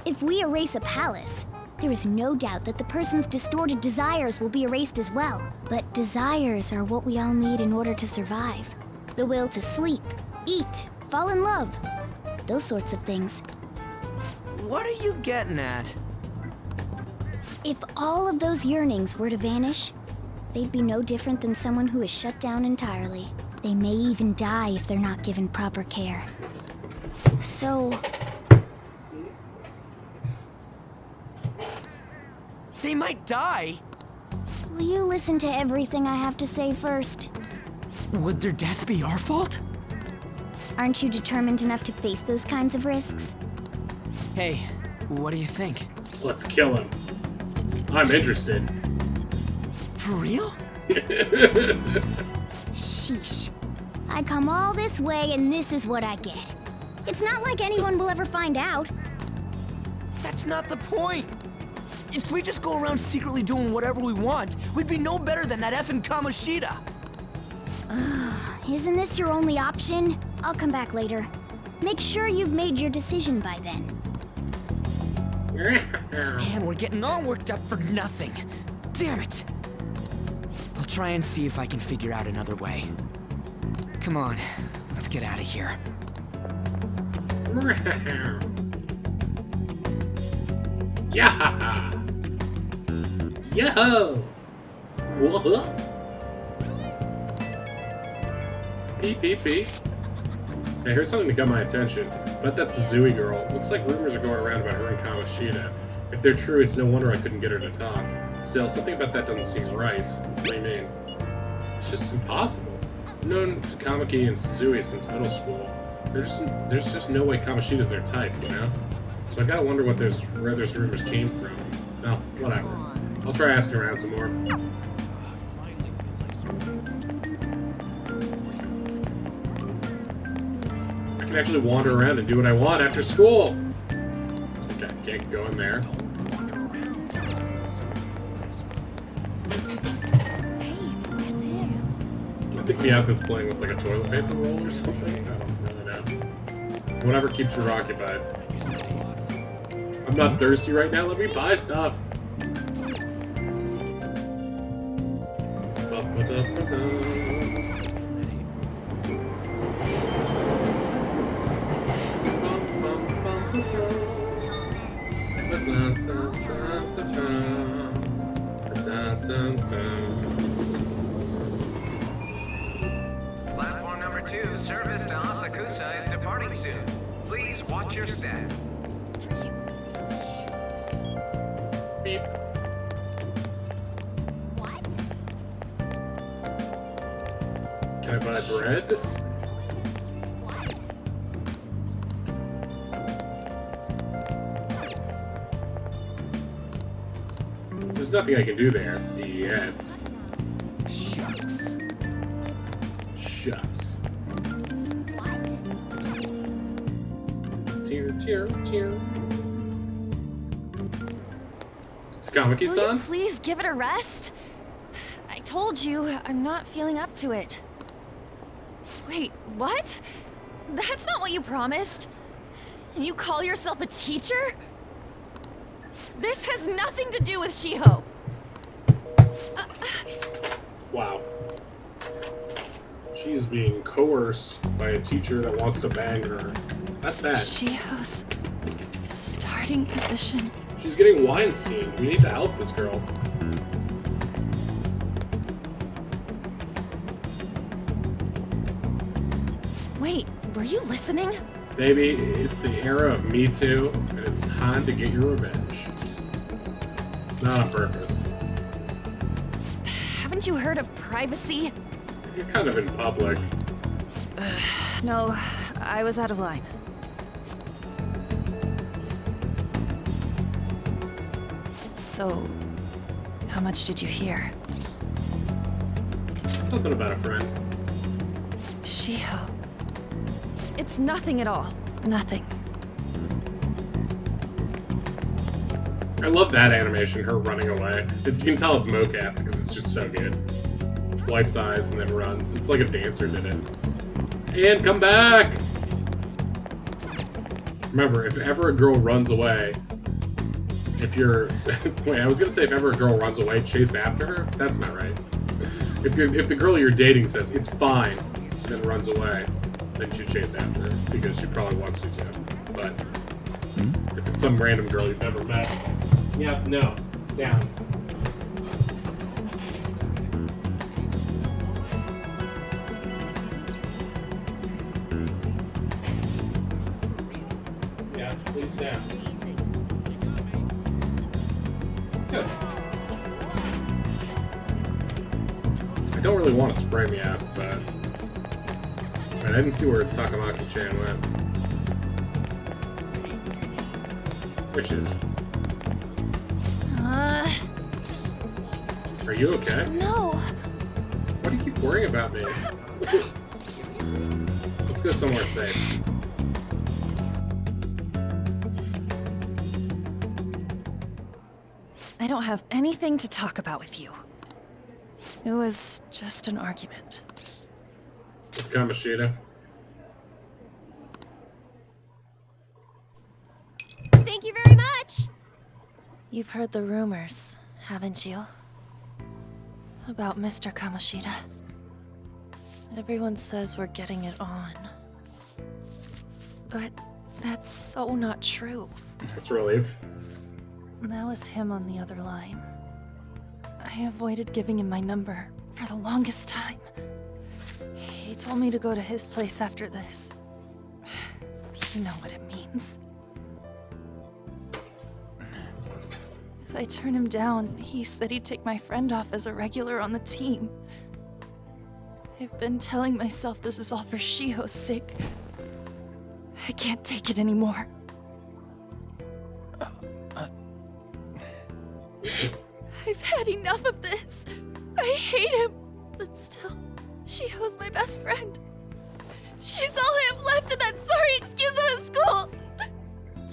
If we erase a palace, there is no doubt that the person's distorted desires will be erased as well. But desires are what we all need in order to survive. The will to sleep, eat, fall in love. Those sorts of things. What are you getting at? If all of those yearnings were to vanish, they'd be no different than someone who is shut down entirely. They may even die if they're not given proper care. So... They might die? will you listen to everything I have to say first? Would their death be our fault? Aren't you determined enough to face those kinds of risks? Hey, what do you think? Let's kill him. I'm interested. For real? Sheesh. I come all this way and this is what I get. It's not like anyone will ever find out. That's not the point. If we just go around secretly doing whatever we want, we'd be no better than that effing Kamoshida. Isn't this your only option? I'll come back later. Make sure you've made your decision by then. Man, we're getting all worked up for nothing. Damn it. I'll try and see if I can figure out another way. Come on, let's get out of here. Yeah! Yo! Whoa! Peep, peep, peep. I heard something that got my attention. Bet that's the Zooey girl. Looks like rumors are going around about her and Kamoshida. If they're true, it's no wonder I couldn't get her to talk. Still, something about that doesn't seem right. What do you mean? It's just impossible. I've known Takamaki and Suzui since middle school. There's just no way Kamoshida's their type, you know? So I gotta wonder where those rumors came from. Well, whatever. I'll try asking around some more. I can actually wander around and do what I want after school. Okay, can't go in there. I think Meowth is playing with like a toilet paper roll or something. I don't really know. Whatever keeps her occupied. I'm not thirsty right now. Let me buy stuff. Platform number 2, service to Asakusa is departing soon. Please watch your step. Beep. What? Can I buy bread? There's nothing I can do there yet. Shucks. Shucks. Tear, tear, tear. Takamaki-san? Will you please give it a rest? I told you, I'm not feeling up to it. Wait, what? That's not what you promised. And you call yourself a teacher? This has nothing to do with Shiho. Wow. She is being coerced by a teacher that wants to bang her. That's bad. Shiho's starting position. She's getting Weinstein. We need to help this girl. Wait, were you listening? Baby, it's the era of Me Too, and it's time to get your revenge. Not on purpose. Haven't you heard of privacy? You're kind of in public. No, I was out of line. So, how much did you hear? Something about a friend. Shiho. It's nothing at all. Nothing. I love that animation, her running away. You can tell it's mocap because it's just so good. Wipes eyes and then runs. It's like a dancer did it. And come back! Remember, if ever a girl runs away, if you're... Wait, I was gonna say if ever a girl runs away, chase after her? That's not right. If the girl you're dating says, it's fine, and then runs away, then you should chase after her, because she probably wants you to. But if it's some random girl you've never met, yeah, no, down. Yeah, please down. Good. I don't really want to spray me out, but... I didn't see where Takamaki-chan went. There she is. Are you okay? No. Why do you keep worrying about me? Let's go somewhere safe. I don't have anything to talk about with you. It was just an argument. With Kamoshida. Thank you very much! You've heard the rumors, haven't you? About Mr. Kamoshida. Everyone says we're getting it on. But that's so not true. That's a relief. That was him on the other line. I avoided giving him my number for the longest time. He told me to go to his place after this. You know what it means. If I turn him down, he said he'd take my friend off as a regular on the team. I've been telling myself this is all for Shiho's sake. I can't take it anymore. I've had enough of this. I hate him. But still, Shiho's my best friend. She's all I have left in that sorry excuse of a school.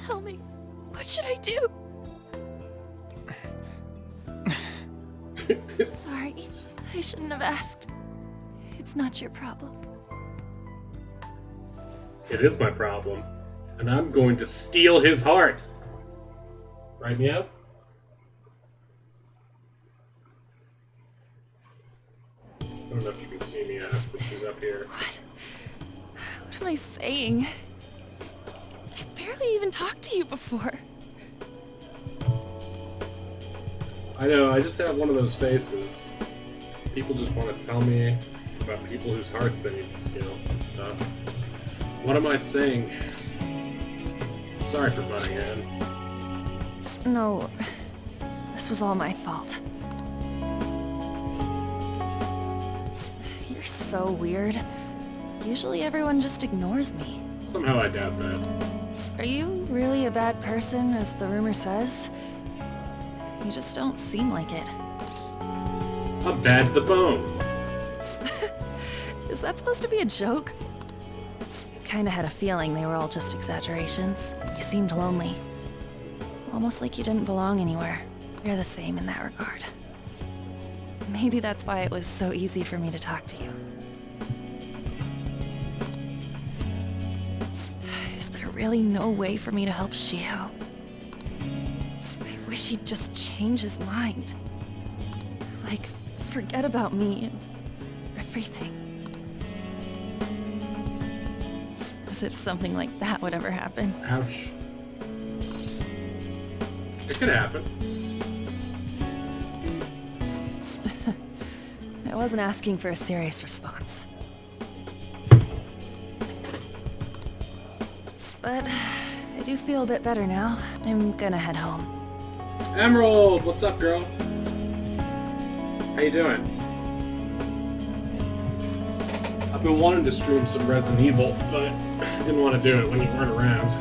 Tell me, what should I do? Sorry, I shouldn't have asked. It's not your problem. It is my problem. And I'm going to steal his heart. Right, Meowth? I don't know if you can see me, but she's up here. What am I saying? I've barely even talked to you before. I know, I just have one of those faces. People just want to tell me about people whose hearts they need to steal and stuff. What am I saying? Sorry for butting in. No, this was all my fault. You're so weird. Usually everyone just ignores me. Somehow I doubt that. Are you really a bad person, as the rumor says? You just don't seem like it. I'm bad to the bone. Is that supposed to be a joke? I kinda had a feeling they were all just exaggerations. You seemed lonely. Almost like you didn't belong anywhere. You're the same in that regard. Maybe that's why it was so easy for me to talk to you. Is there really no way for me to help Shiho? I wish he'd just change his mind. Like, forget about me and everything. As if something like that would ever happen. Ouch. It could happen. I wasn't asking for a serious response. But I do feel a bit better now. I'm gonna head home. Emerald, what's up, girl? How you doing? been wanting to stream some Resident Evil, but didn't want to do it when you weren't around.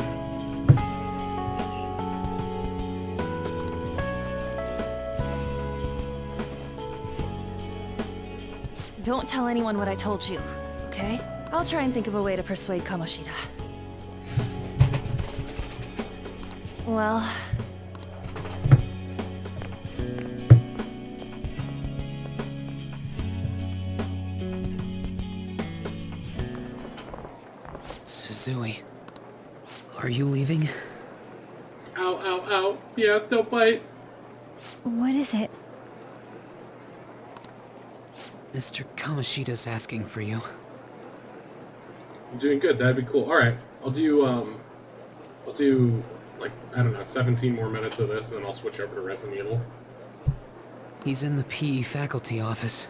Don't tell anyone what I told you, okay? I'll try and think of a way to persuade Kamoshida. Well... Suzui, are you leaving? Ow, ow, ow. Yeah, don't bite. What is it? Mr. Kamoshida's asking for you. I'm doing good. That'd be cool. All right, I'll do like, I don't know, 17 more minutes of this, and then I'll switch over to Resident Evil. He's in the PE faculty office.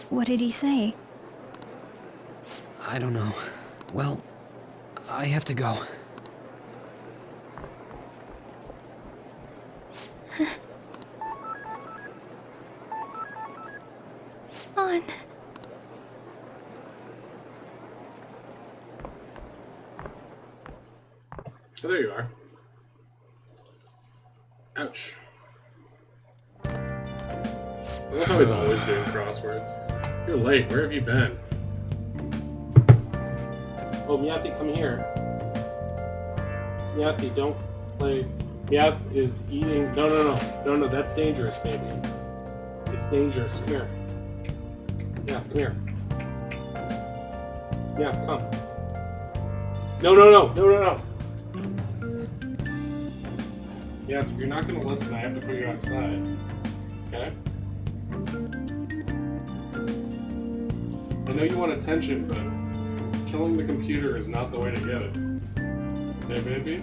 What did he say? I don't know. Well, I have to go. On. Oh, there you are. Ouch. I love how he's always doing crosswords. You're late. Where have you been? Oh, Meowth, come here. Meowth, don't play. Meowth is eating. No, that's dangerous, baby. It's dangerous. Come here. Yeah, come here. Yeah, come. No. Yeah, if you're not gonna listen, I have to put you outside. Okay? I know you want attention, but killing the computer is not the way to get it. Okay, baby?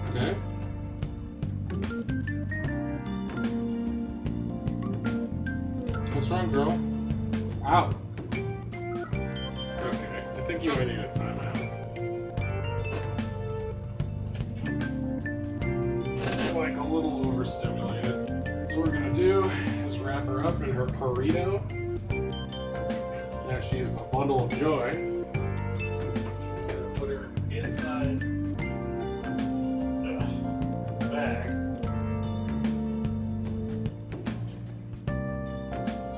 Okay? What's wrong, girl? Ow! Okay, I think you might need a timeout. Like a little overstimulated. So what we're gonna do is wrap her up in her burrito. Now she is a bundle of joy. Put her inside the bag.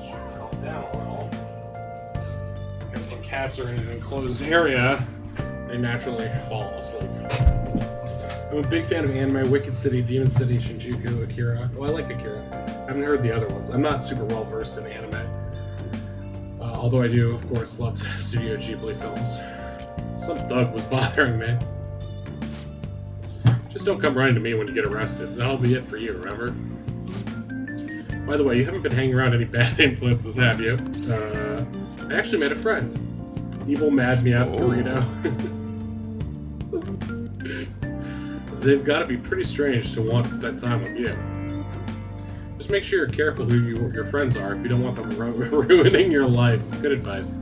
Should calm down a little. Because when cats are in an enclosed area, they naturally fall asleep. I'm a big fan of anime, Wicked City, Demon City, Shinjuku, Akira. Oh, I like Akira. I haven't heard the other ones. I'm not super well versed in anime. Although I do, of course, love Studio Ghibli films. Some thug was bothering me. Just don't come running to me when you get arrested. That'll be it for you, remember? By the way, you haven't been hanging around any bad influences, have you? I actually made a friend. Evil Mad Meowth Burrito. They've got to be pretty strange to want to spend time with you. Just make sure you're careful who your friends are if you don't want them ruining your life. Good advice.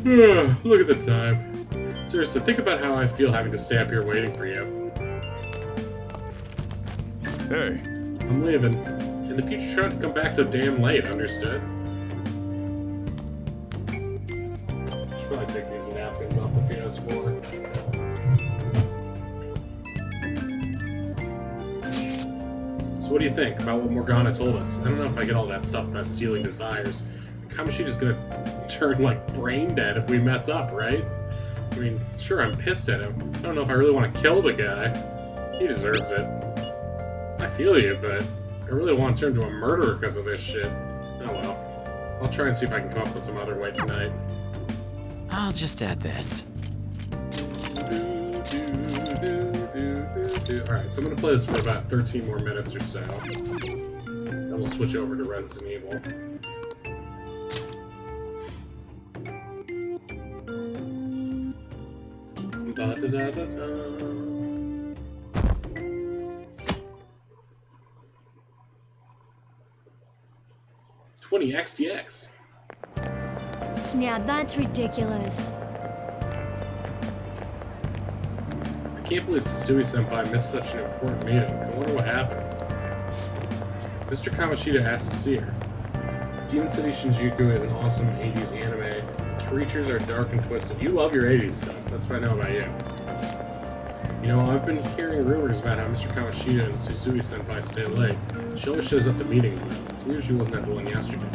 Look at the time. Seriously, think about how I feel having to stay up here waiting for you. Hey. I'm leaving. In the future, try not to come back so damn late, understood? Should probably take these napkins off the PS4. So what do you think about what Morgana told us? I don't know if I get all that stuff about stealing desires. Kamoshida's gonna turn, like, brain dead if we mess up, right? I mean, sure, I'm pissed at him. I don't know if I really want to kill the guy. He deserves it. I feel you, but I really want to turn to a murderer because of this shit. Oh well. I'll try and see if I can come up with some other way tonight. I'll just add this. Alright, so I'm going to play this for about 13 more minutes or so. Then we'll switch over to Resident Evil. Ba-da-da-da-da. 20 XDX. Yeah, that's ridiculous. I can't believe Sasui-senpai missed such an important meeting. I wonder what happened. Mr. Kamoshida asked to see her. Demon City Shinjuku is an awesome 80s anime. Creatures are dark and twisted. You love your 80s stuff. That's what I know about you. You know, I've been hearing rumors about how Mr. Kamoshida and Susui Senpai stay late. She always shows up at meetings though. It's weird she wasn't at the one yesterday.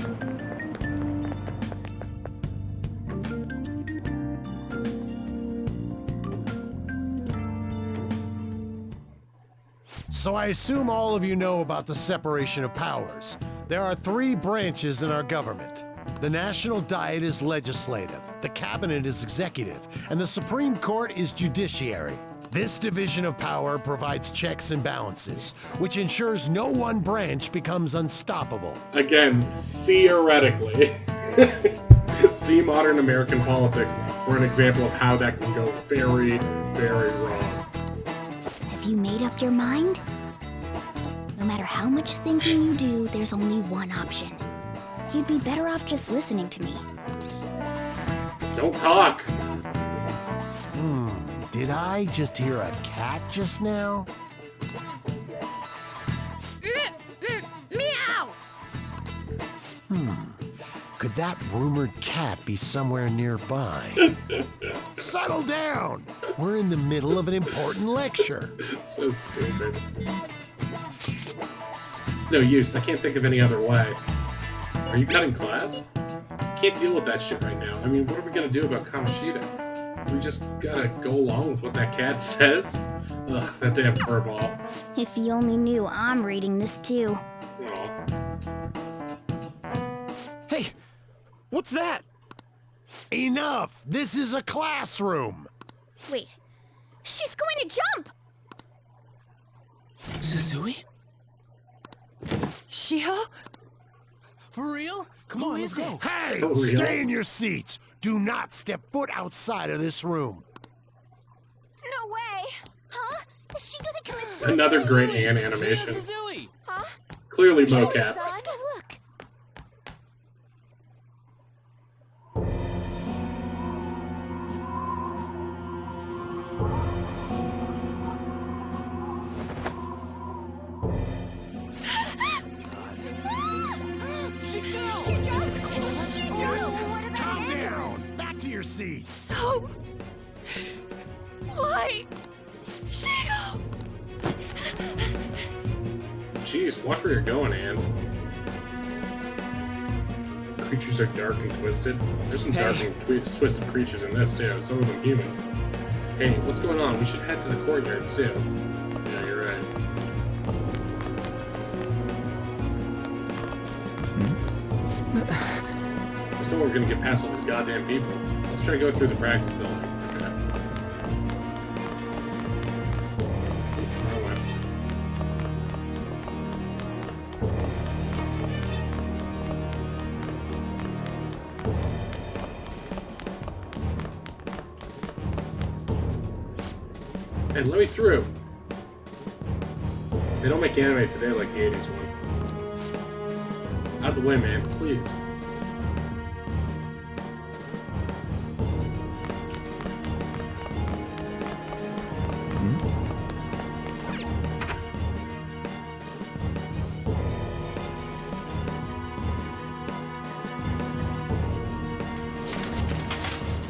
So I assume all of you know about the separation of powers. There are 3 branches in our government. The National Diet is legislative, the Cabinet is executive, and the Supreme Court is judiciary. This division of power provides checks and balances, which ensures no one branch becomes unstoppable. Again, theoretically. See modern American politics for an example of how that can go very, very wrong. Have you made up your mind? No matter how much thinking you do, there's only one option. You'd be better off just listening to me. Don't talk! Did I just hear a cat just now? Meow! Could that rumored cat be somewhere nearby? Settle down! We're in the middle of an important lecture. So stupid. It's no use. I can't think of any other way. Are you cutting class? Can't deal with that shit right now. I mean, what are we gonna do about Kamoshida? We just gotta go along with what that cat says? Ugh, that damn furball. If you only knew I'm reading this too. Aw. Hey, what's that? Enough! This is a classroom! Wait, she's going to jump! Susui? Shio? For real? Come on, let's go. Hey! For real? Stay in your seats! Do not step foot outside of this room. No way! Huh? Is she gonna commit suicide? Another great Anne animation. Susui! Huh? Clearly Suicide? mocap. Let's go look. She fell! She jumped! Calm down! Back to your seats! No! Why? Shio! Jeez, watch where you're going, Anne. Creatures are dark and twisted. There's some dark and twisted creatures in this, too. Some of them human. Hey, what's going on? We should head to the courtyard, too. Yeah, you're right. There's no way we're gonna get past all these goddamn people. Let's try to go through the practice building. Okay. Wrong way. Hey, let me through. They don't make anime today like the 80s one. Out of the way, man, please.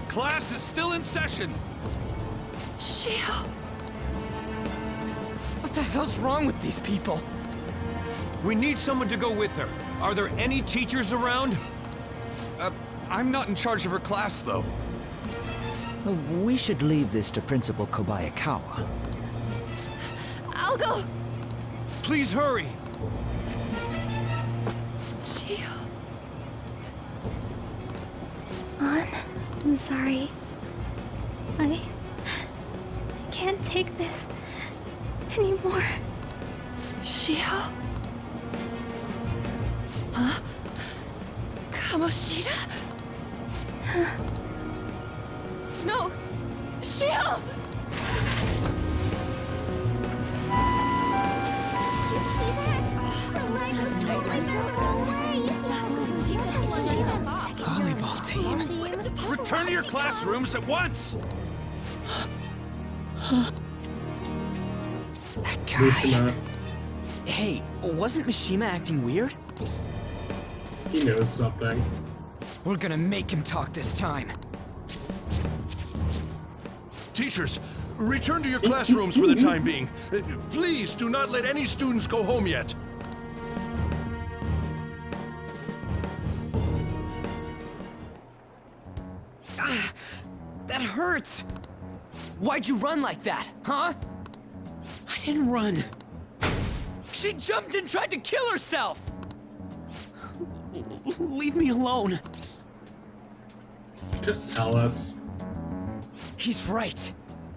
Class is still in session. Shio! What the hell's wrong with these people? We need someone to go with her. Are there any teachers around? I'm not in charge of her class, though. We should leave this to Principal Kobayakawa. I'll go! Please hurry! Shio. An, I'm sorry. I can't take this anymore. Shio? Huh? Kamoshida? No! Shio! Did you see that? Her leg was totally circled away. It's not good. She took Volleyball team. Return to your classrooms at once! That guy. Mishima. Hey, wasn't Mishima acting weird? He knows something. We're gonna make him talk this time. Teachers, return to your classrooms for the time being. Please do not let any students go home yet. That hurts! Why'd you run like that, huh? I didn't run. She jumped and tried to kill herself! Leave me alone. Just tell us. He's right.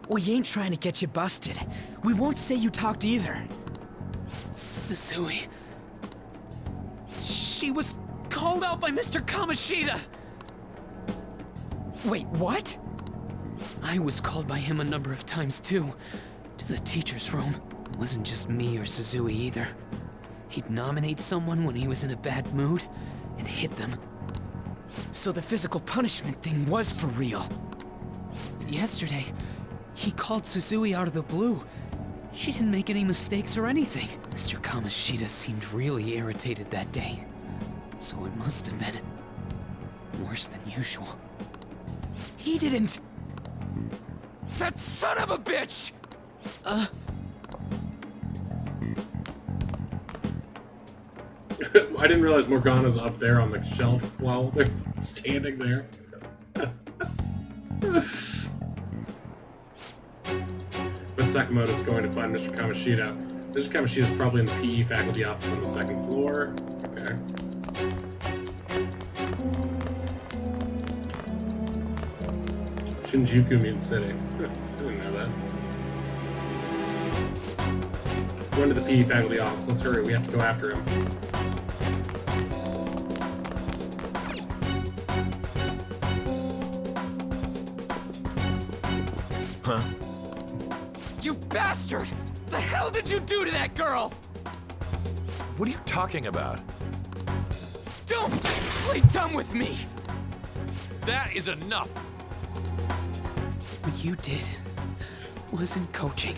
We ain't trying to get you busted. We won't say you talked either. Susui. She was called out by Mr. Kamoshida. Wait, what? I was called by him a number of times too. To the teacher's room. It wasn't just me or Susui either. He'd nominate someone when he was in a bad mood and hit them. So the physical punishment thing was for real. Yesterday, he called Susui out of the blue. She didn't make any mistakes or anything. Mr. Kamoshida seemed really irritated that day. So it must have been worse than usual. He didn't... That son of a bitch! I didn't realize Morgana's up there on the shelf while they're standing there. But Sakamoto's going to find Mr. Kamoshida. Mr. Kamoshida's probably in the PE faculty office on the second floor. Okay. Shinjuku means city. I didn't know that. Going to the PE faculty office. Let's hurry. We have to go after him. Huh? You bastard! The hell did you do to that girl? What are you talking about? Don't play dumb with me! That is enough! What you did wasn't coaching.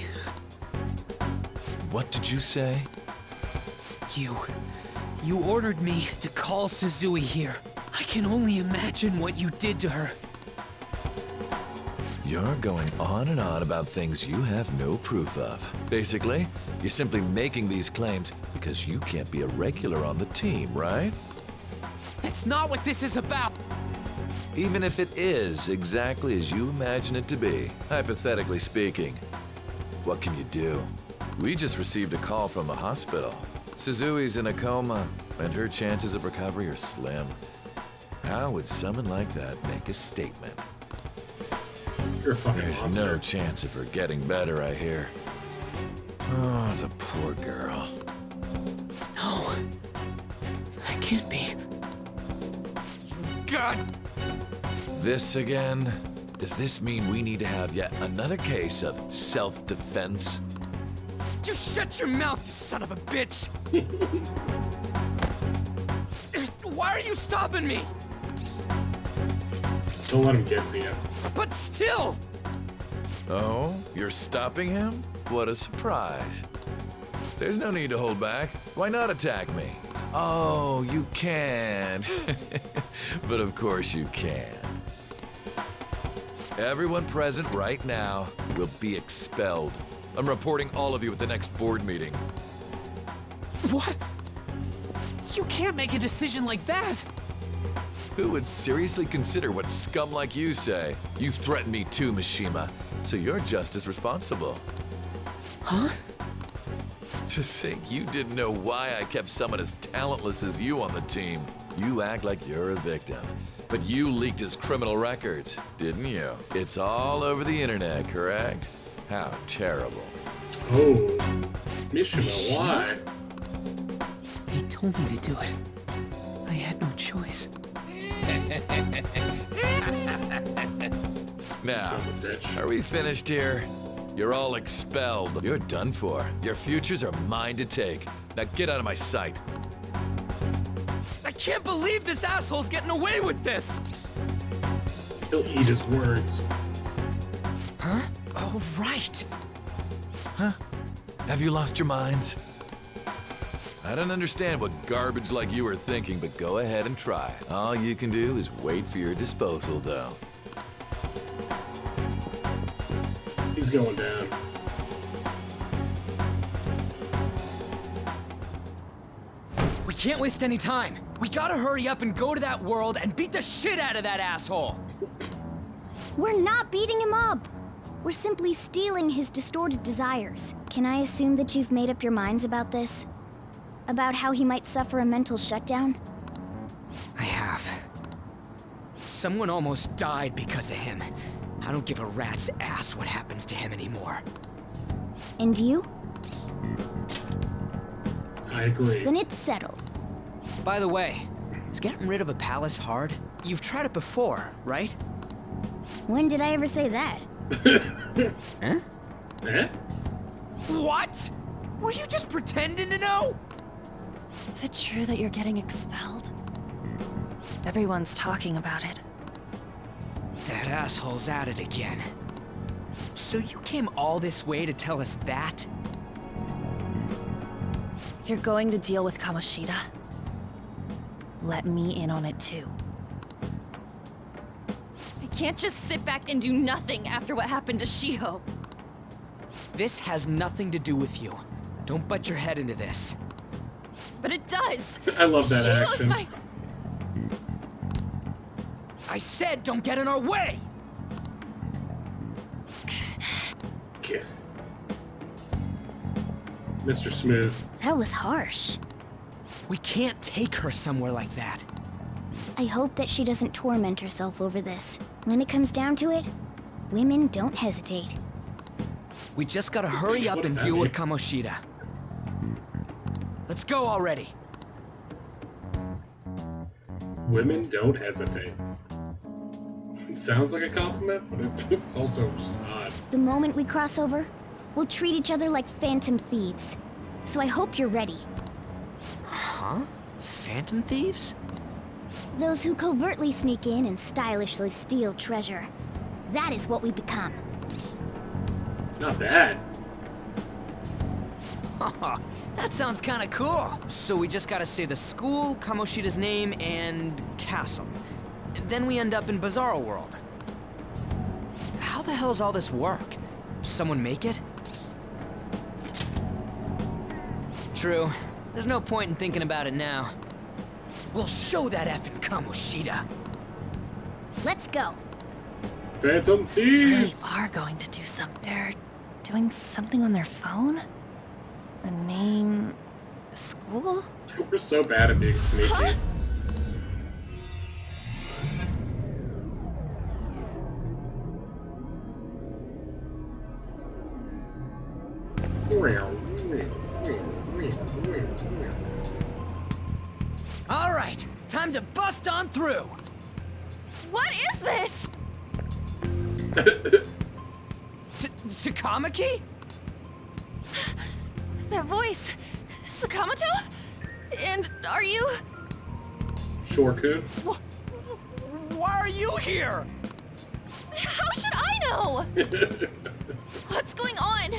What did you say? You ordered me to call Susui here. I can only imagine what you did to her. You're going on and on about things you have no proof of. Basically, you're simply making these claims because you can't be a regular on the team, right? That's not what this is about! Even if it is exactly as you imagine it to be, hypothetically speaking, what can you do? We just received a call from the hospital. Suzui's in a coma, and her chances of recovery are slim. How would someone like that make a statement? You're a fucking There's monster. no chance of her getting better, I hear. Oh, the poor girl. No. That can't be. God! This again? Does this mean we need to have yet another case of self-defense? You shut your mouth, you son of a bitch! Why are you stopping me? Don't let him get to you. But still! Oh, you're stopping him? What a surprise. There's no need to hold back. Why not attack me? Oh, you can. But of course you can. Everyone present right now will be expelled. I'm reporting all of you at the next board meeting. What? You can't make a decision like that! Who would seriously consider what scum like you say? You threatened me too, Mishima, so you're just as responsible. Huh? To think you didn't know why I kept someone as talentless as you on the team. You act like you're a victim. But you leaked his criminal records, didn't you? It's all over the internet, correct? How terrible. Oh. Mishima, why? He told me to do it. I had no choice. Now, Son of a bitch. are we finished here? You're all expelled. You're done for. Your futures are mine to take. Now get out of my sight. I can't believe this asshole's getting away with this! He'll eat his words. Huh? Oh, right. Huh? Have you lost your minds? I don't understand what garbage like you are thinking, but go ahead and try. All you can do is wait for your disposal, though. He's going down. We can't waste any time. We gotta hurry up and go to that world and beat the shit out of that asshole. We're not beating him up. We're simply stealing his distorted desires. Can I assume that you've made up your minds about this? About how he might suffer a mental shutdown? I have. Someone almost died because of him. I don't give a rat's ass what happens to him anymore. And you? I agree. Then it's settled. By the way, is getting rid of a palace hard? You've tried it before, right? When did I ever say that? Huh? Eh? What? Were you just pretending to know? Is it true that you're getting expelled? Everyone's talking about it. That asshole's at it again. So you came all this way to tell us that? If you're going to deal with Kamoshida, let me in on it too. I can't just sit back and do nothing after what happened to Shiho. This has nothing to do with you. Don't butt your head into this. But it does! I love that Shiho's action. my... I said don't get in our way! Okay. Mr. Smooth. That was harsh. We can't take her somewhere like that. I hope that she doesn't torment herself over this. When it comes down to it, women don't hesitate. We just gotta hurry up and deal with Kamoshida. Let's go already. Women don't hesitate. It sounds like a compliment, but it's also just odd. The moment we cross over, we'll treat each other like phantom thieves. So I hope you're ready. Huh? Phantom thieves? Those who covertly sneak in and stylishly steal treasure. That is what we become. Not bad. That sounds kinda cool. So we just gotta say the school, Kamoshida's name, and castle. Then we end up in Bizarro World. How the hell's all this work? Someone make it? True. There's no point in thinking about it now. We'll show that effing Kamoshida. Let's go. Phantom thieves! They are going to do something. They're doing something on their phone? A name... a school? We're so bad at being sneaky. Huh? All right, time to bust on through. What is this? Takamaki? That voice... Sakamoto? And are you... Shorkun? Why are you here? How should I know? What's going on?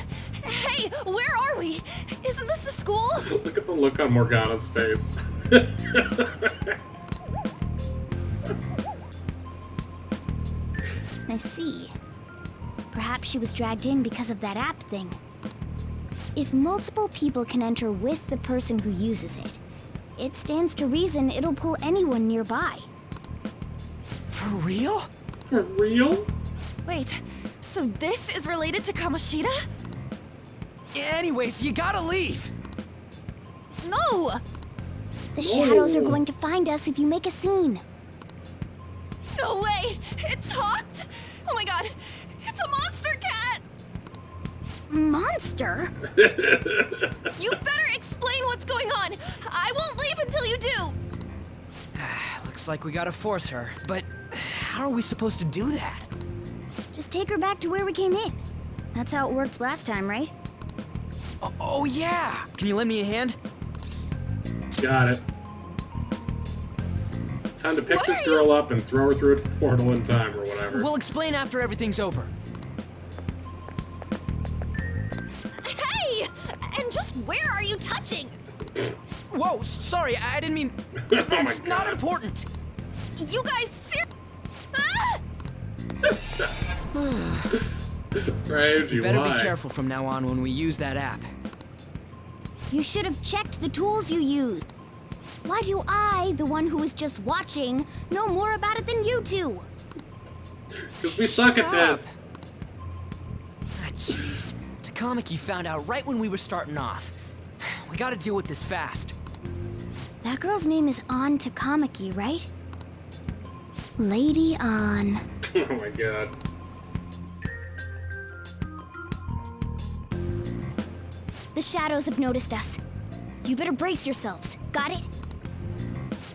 Hey, where are we? Isn't this the school? Look at the look on Morgana's face. I see. Perhaps she was dragged in because of that app thing. If multiple people can enter with the person who uses it, it stands to reason it'll pull anyone nearby. For real? For real? Wait, so this is related to Kamoshida? Anyways, you gotta leave. No! The shadows are going to find us if you make a scene. No way! It talked? Oh my god! It's a monster cat! Monster? You better explain what's going on! I won't leave until you do! Looks like we gotta force her, but how are we supposed to do that? Just take her back to where we came in. That's how it worked last time, right? Oh yeah! Can you lend me a hand? Got it. It's time to pick this girl up and throw her through a portal in time or whatever. We'll explain after everything's over. Hey! And just where are you touching? Whoa, sorry, I didn't mean... Oh That's my not God. important. You guys Reggie, Better why? be careful from now on when we use that app. You should have checked the tools you used. Why do I, the one who was just watching, know more about it than you two? Because we suck at this. Ah, jeez. Takamaki found out right when we were starting off. We gotta deal with this fast. That girl's name is An Takamaki, right? Lady An. Oh my God. The shadows have noticed us. You better brace yourselves. Got it?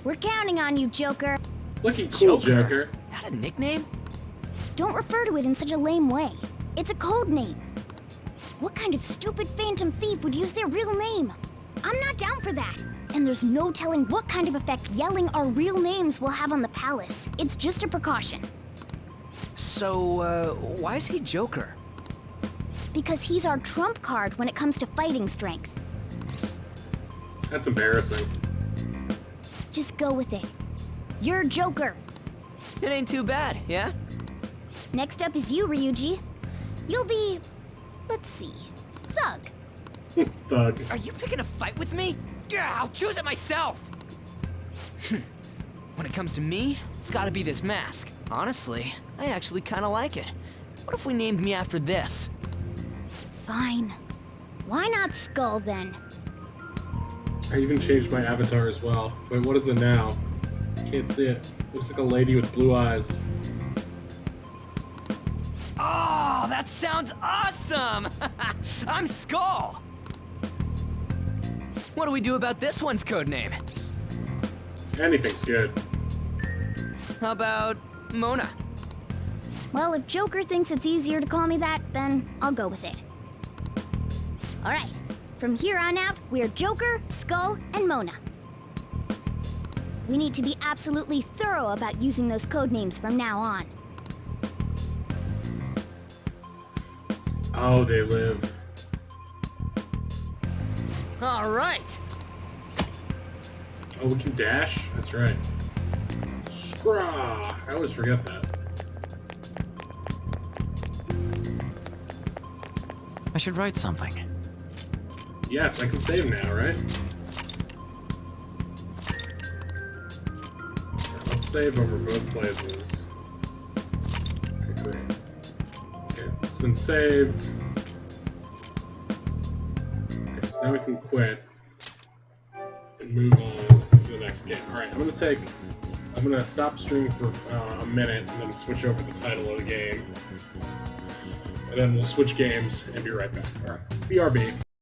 We're counting on you, Joker. Looking cool, Joker. That a nickname? Don't refer to it in such a lame way. It's a code name. What kind of stupid phantom thief would use their real name? I'm not down for that. And there's no telling what kind of effect yelling our real names will have on the palace. It's just a precaution. So, why is he Joker? Because he's our trump card when it comes to fighting strength. That's embarrassing. Just go with it. You're Joker. It ain't too bad, yeah? Next up is you, Ryuji. You'll be... let's see... Thug. Thug. Are you picking a fight with me? Yeah, I'll choose it myself! When it comes to me, it's gotta be this mask. Honestly, I actually kinda like it. What if we named me after this? Fine. Why not Skull, then? I even changed my avatar as well. Wait, what is it now? Can't see it. Looks like a lady with blue eyes. Oh, that sounds awesome! I'm Skull! What do we do about this one's codename? Anything's good. How about Mona? Well, if Joker thinks it's easier to call me that, then I'll go with it. Alright, from here on out, we're Joker, Skull, and Mona. We need to be absolutely thorough about using those codenames from now on. Oh, they live. All right. Oh, we can dash? That's right. Scraw! I always forget that. I should write something. Yes, I can save now, right? Let's save over both places. Okay, great. Okay, it's been saved. Okay, so now we can quit and move on to the next game. Alright, I'm gonna stop streaming for a minute and then switch over the title of the game. And then we'll switch games and be right back. Alright, BRB.